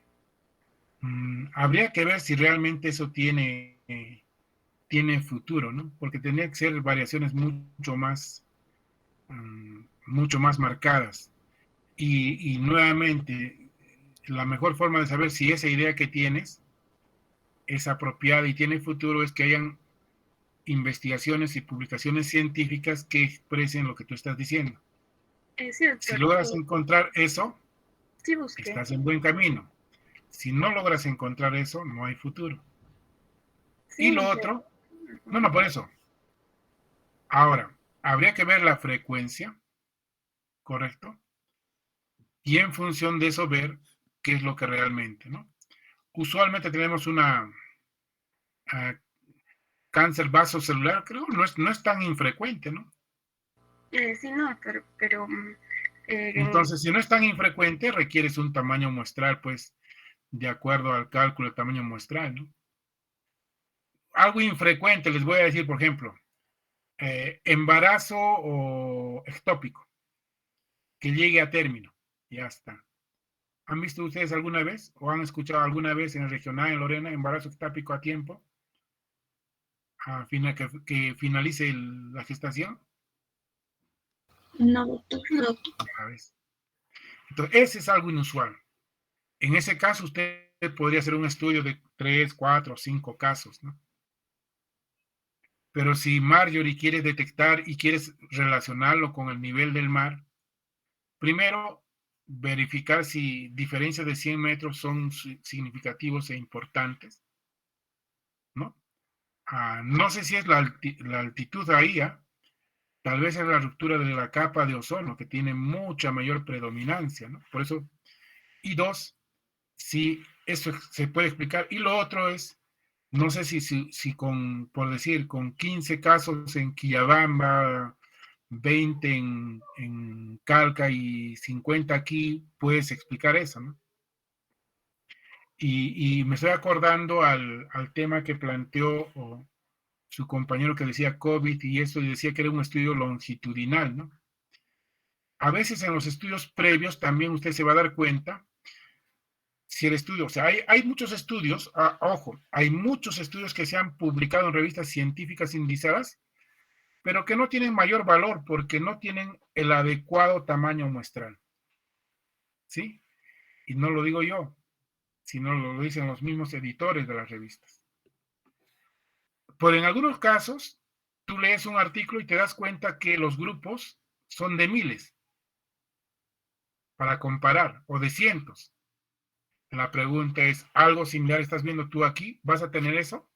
Habría que ver si realmente eso tiene futuro, ¿no? Porque tendría que ser variaciones mucho más marcadas. Y nuevamente, la mejor forma de saber si esa idea que tienes es apropiada y tiene futuro es que hayan investigaciones y publicaciones científicas que expresen lo que tú estás diciendo. Sí, doctor, si logras encontrar eso, sí, busqué. Estás en buen camino. Si no logras encontrar eso, no hay futuro. Sí, y lo otro, no, por eso. Ahora, habría que ver la frecuencia, ¿correcto? Y en función de eso ver qué es lo que realmente, ¿no? Usualmente tenemos una cáncer vasocelular, creo, no es tan infrecuente, ¿no? Sí, no, pero entonces, si no es tan infrecuente, requieres un tamaño muestral, pues, de acuerdo al cálculo de tamaño muestral, ¿no? Algo infrecuente, les voy a decir, por ejemplo, embarazo o ectópico, que llegue a término, ya está. ¿Han visto ustedes alguna vez o han escuchado alguna vez en el regional, en Lorena, embarazo ectópico a tiempo? Que finalice la gestación. No, doctor, no. Entonces, ese es algo inusual. En ese caso, usted podría hacer un estudio de 3, 4, 5 casos, ¿no? Pero si Marjorie quiere detectar y quieres relacionarlo con el nivel del mar, primero, verificar si diferencias de 100 metros son significativos e importantes, ¿no? No sé si es la altitud ahí, tal vez es la ruptura de la capa de ozono, que tiene mucha mayor predominancia, ¿no? Por eso, y dos, si eso se puede explicar. Y lo otro es, no sé si por decir, con 15 casos en Quillabamba, 20 en Calca y 50 aquí, puedes explicar eso, ¿no? Y me estoy acordando al tema que planteó su compañero que decía COVID y esto, y decía que era un estudio longitudinal, ¿no? A veces en los estudios previos también usted se va a dar cuenta si el estudio, o sea, hay muchos estudios, ojo, hay muchos estudios que se han publicado en revistas científicas indizadas, pero que no tienen mayor valor porque no tienen el adecuado tamaño muestral, ¿sí? Y no lo digo yo, sino lo dicen los mismos editores de las revistas. Pero en algunos casos, tú lees un artículo y te das cuenta que los grupos son de miles para comparar, o de cientos. La pregunta es, ¿algo similar estás viendo tú aquí? ¿Vas a tener eso?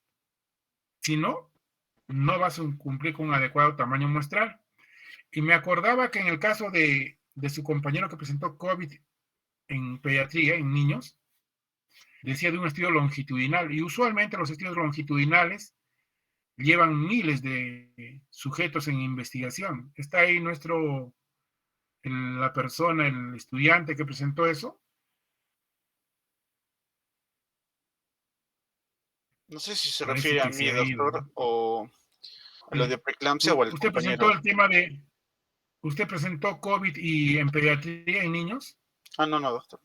Si no, no vas a cumplir con un adecuado tamaño muestral. Y me acordaba que en el caso de su compañero que presentó COVID en pediatría, en niños, decía de un estudio longitudinal. Y usualmente los estudios longitudinales llevan miles de sujetos en investigación. Está ahí la persona, el estudiante que presentó eso. No sé si se refiere a mí, doctor, o a lo de preeclampsia o al ¿Usted compañero. presentó el tema de... ¿Usted presentó COVID y en pediatría en niños? No, doctor.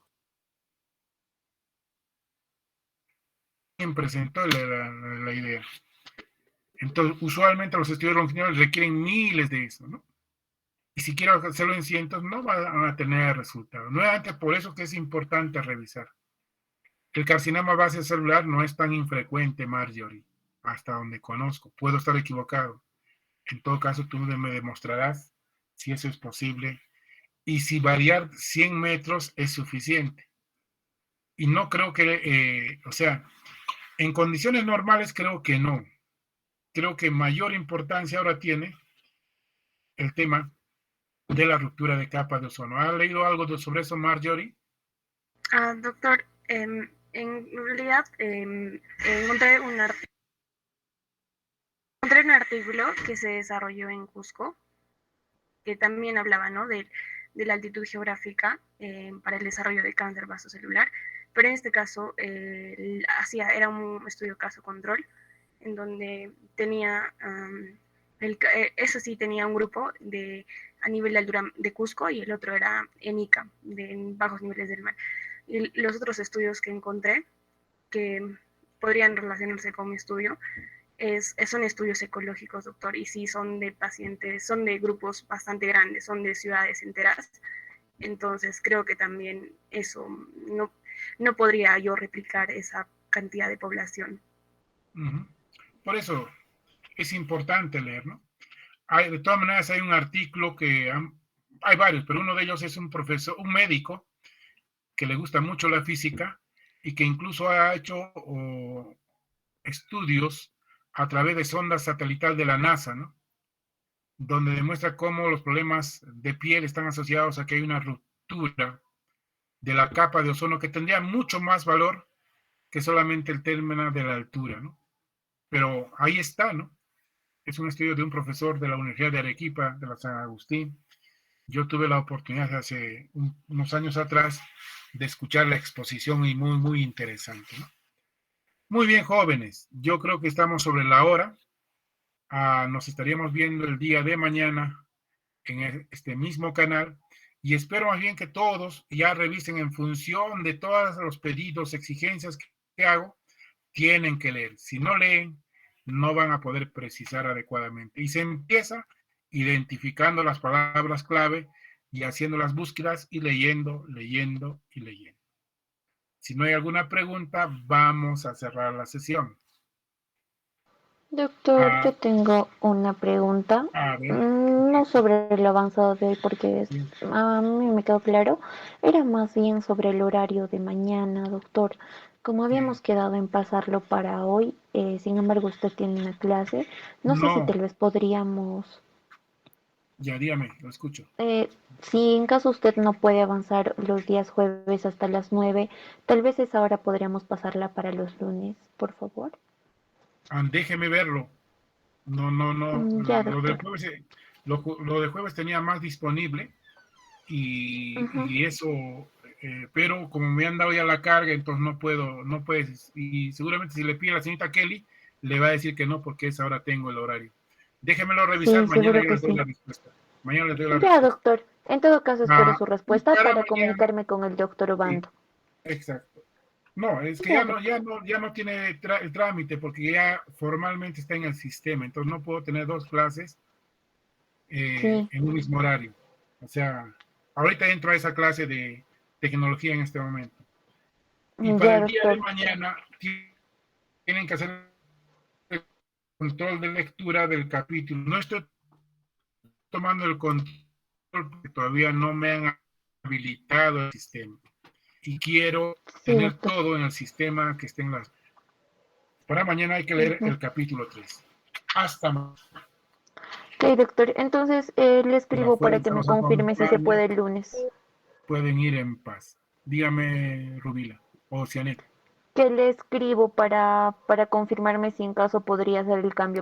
¿Quién presentó la idea? Entonces, usualmente los estudios longitudinales requieren miles de eso, ¿no? Y si quiero hacerlo en cientos, no van a tener resultados. Nuevamente, por eso que es importante revisar. El carcinoma base celular no es tan infrecuente, Marjorie, hasta donde conozco. Puedo estar equivocado. En todo caso, tú me demostrarás si eso es posible y si variar 100 metros es suficiente. Y no creo que, o sea, en condiciones normales creo que no. Creo que mayor importancia ahora tiene el tema de la ruptura de capa de ozono. ¿Ha leído algo sobre eso, Marjorie? Doctor, En realidad encontré un artículo que se desarrolló en Cusco, que también hablaba, ¿no?, de la altitud geográfica para el desarrollo de cáncer vasocelular, pero en este caso era un estudio caso control, en donde tenía, eso sí, tenía un grupo a nivel de altura de Cusco y el otro era en Ica, en bajos niveles del mar. Y los otros estudios que encontré que podrían relacionarse con mi estudio son estudios ecológicos, doctor, y sí son de pacientes, son de grupos bastante grandes, son de ciudades enteras. Entonces creo que también eso no podría yo replicar esa cantidad de población. Por eso es importante leer, ¿no? De todas maneras hay un artículo hay varios, pero uno de ellos es un profesor, un médico que le gusta mucho la física y que incluso ha hecho estudios a través de sondas satelital de la NASA, ¿no?, donde demuestra cómo los problemas de piel están asociados a que hay una ruptura de la capa de ozono que tendría mucho más valor que solamente el término de la altura, ¿no? Pero ahí está, ¿no? Es un estudio de un profesor de la Universidad de Arequipa, de la San Agustín. Yo tuve la oportunidad hace unos años atrás de escuchar la exposición y muy, muy interesante, ¿no? Muy bien, jóvenes. Yo creo que estamos sobre la hora. Nos estaríamos viendo el día de mañana en este mismo canal y espero más bien que todos ya revisen en función de todos los pedidos, exigencias que hago, tienen que leer. Si no leen, no van a poder precisar adecuadamente. Y se empieza identificando las palabras clave y haciendo las búsquedas y leyendo, leyendo y leyendo. Si no hay alguna pregunta, vamos a cerrar la sesión. Doctor, yo tengo una pregunta, no sobre el avanzado de hoy, porque a mí me quedó claro, era más bien sobre el horario de mañana, doctor. Como habíamos quedado en pasarlo para hoy, sin embargo usted tiene una clase, no sé si tal vez podríamos... Ya, dígame, lo escucho. Si en caso usted no puede avanzar los días jueves hasta las 9, tal vez esa hora podríamos pasarla para los lunes, por favor. Déjeme verlo. No. Ya, Lo de jueves, lo de jueves tenía más disponible y eso, pero como me han dado ya la carga, entonces no puedes. Y seguramente si le pide a la señorita Kelly, le va a decir que no, porque esa hora tengo el horario. Déjemelo revisar, mañana yo les doy la respuesta. Mañana les doy la respuesta. Ya, doctor. En todo caso, espero su respuesta para comunicarme con el doctor Obando. Exacto. No, es que ya no tiene el trámite porque ya formalmente está en el sistema, entonces no puedo tener dos clases en un mismo horario. O sea, ahorita entro a esa clase de tecnología en este momento. Y para el día de mañana tienen que hacer el control de lectura del capítulo. No estoy tomando el control porque todavía no me han habilitado el sistema. Y quiero tener todo en el sistema que esté en las... Para mañana hay que leer el capítulo 3. Hasta mañana. Ok, doctor. Entonces le escribo para que me confirme si se puede el lunes. Pueden ir en paz. Dígame, Rubila o Cianet. Que le escribo para confirmarme si en caso podría hacer el cambio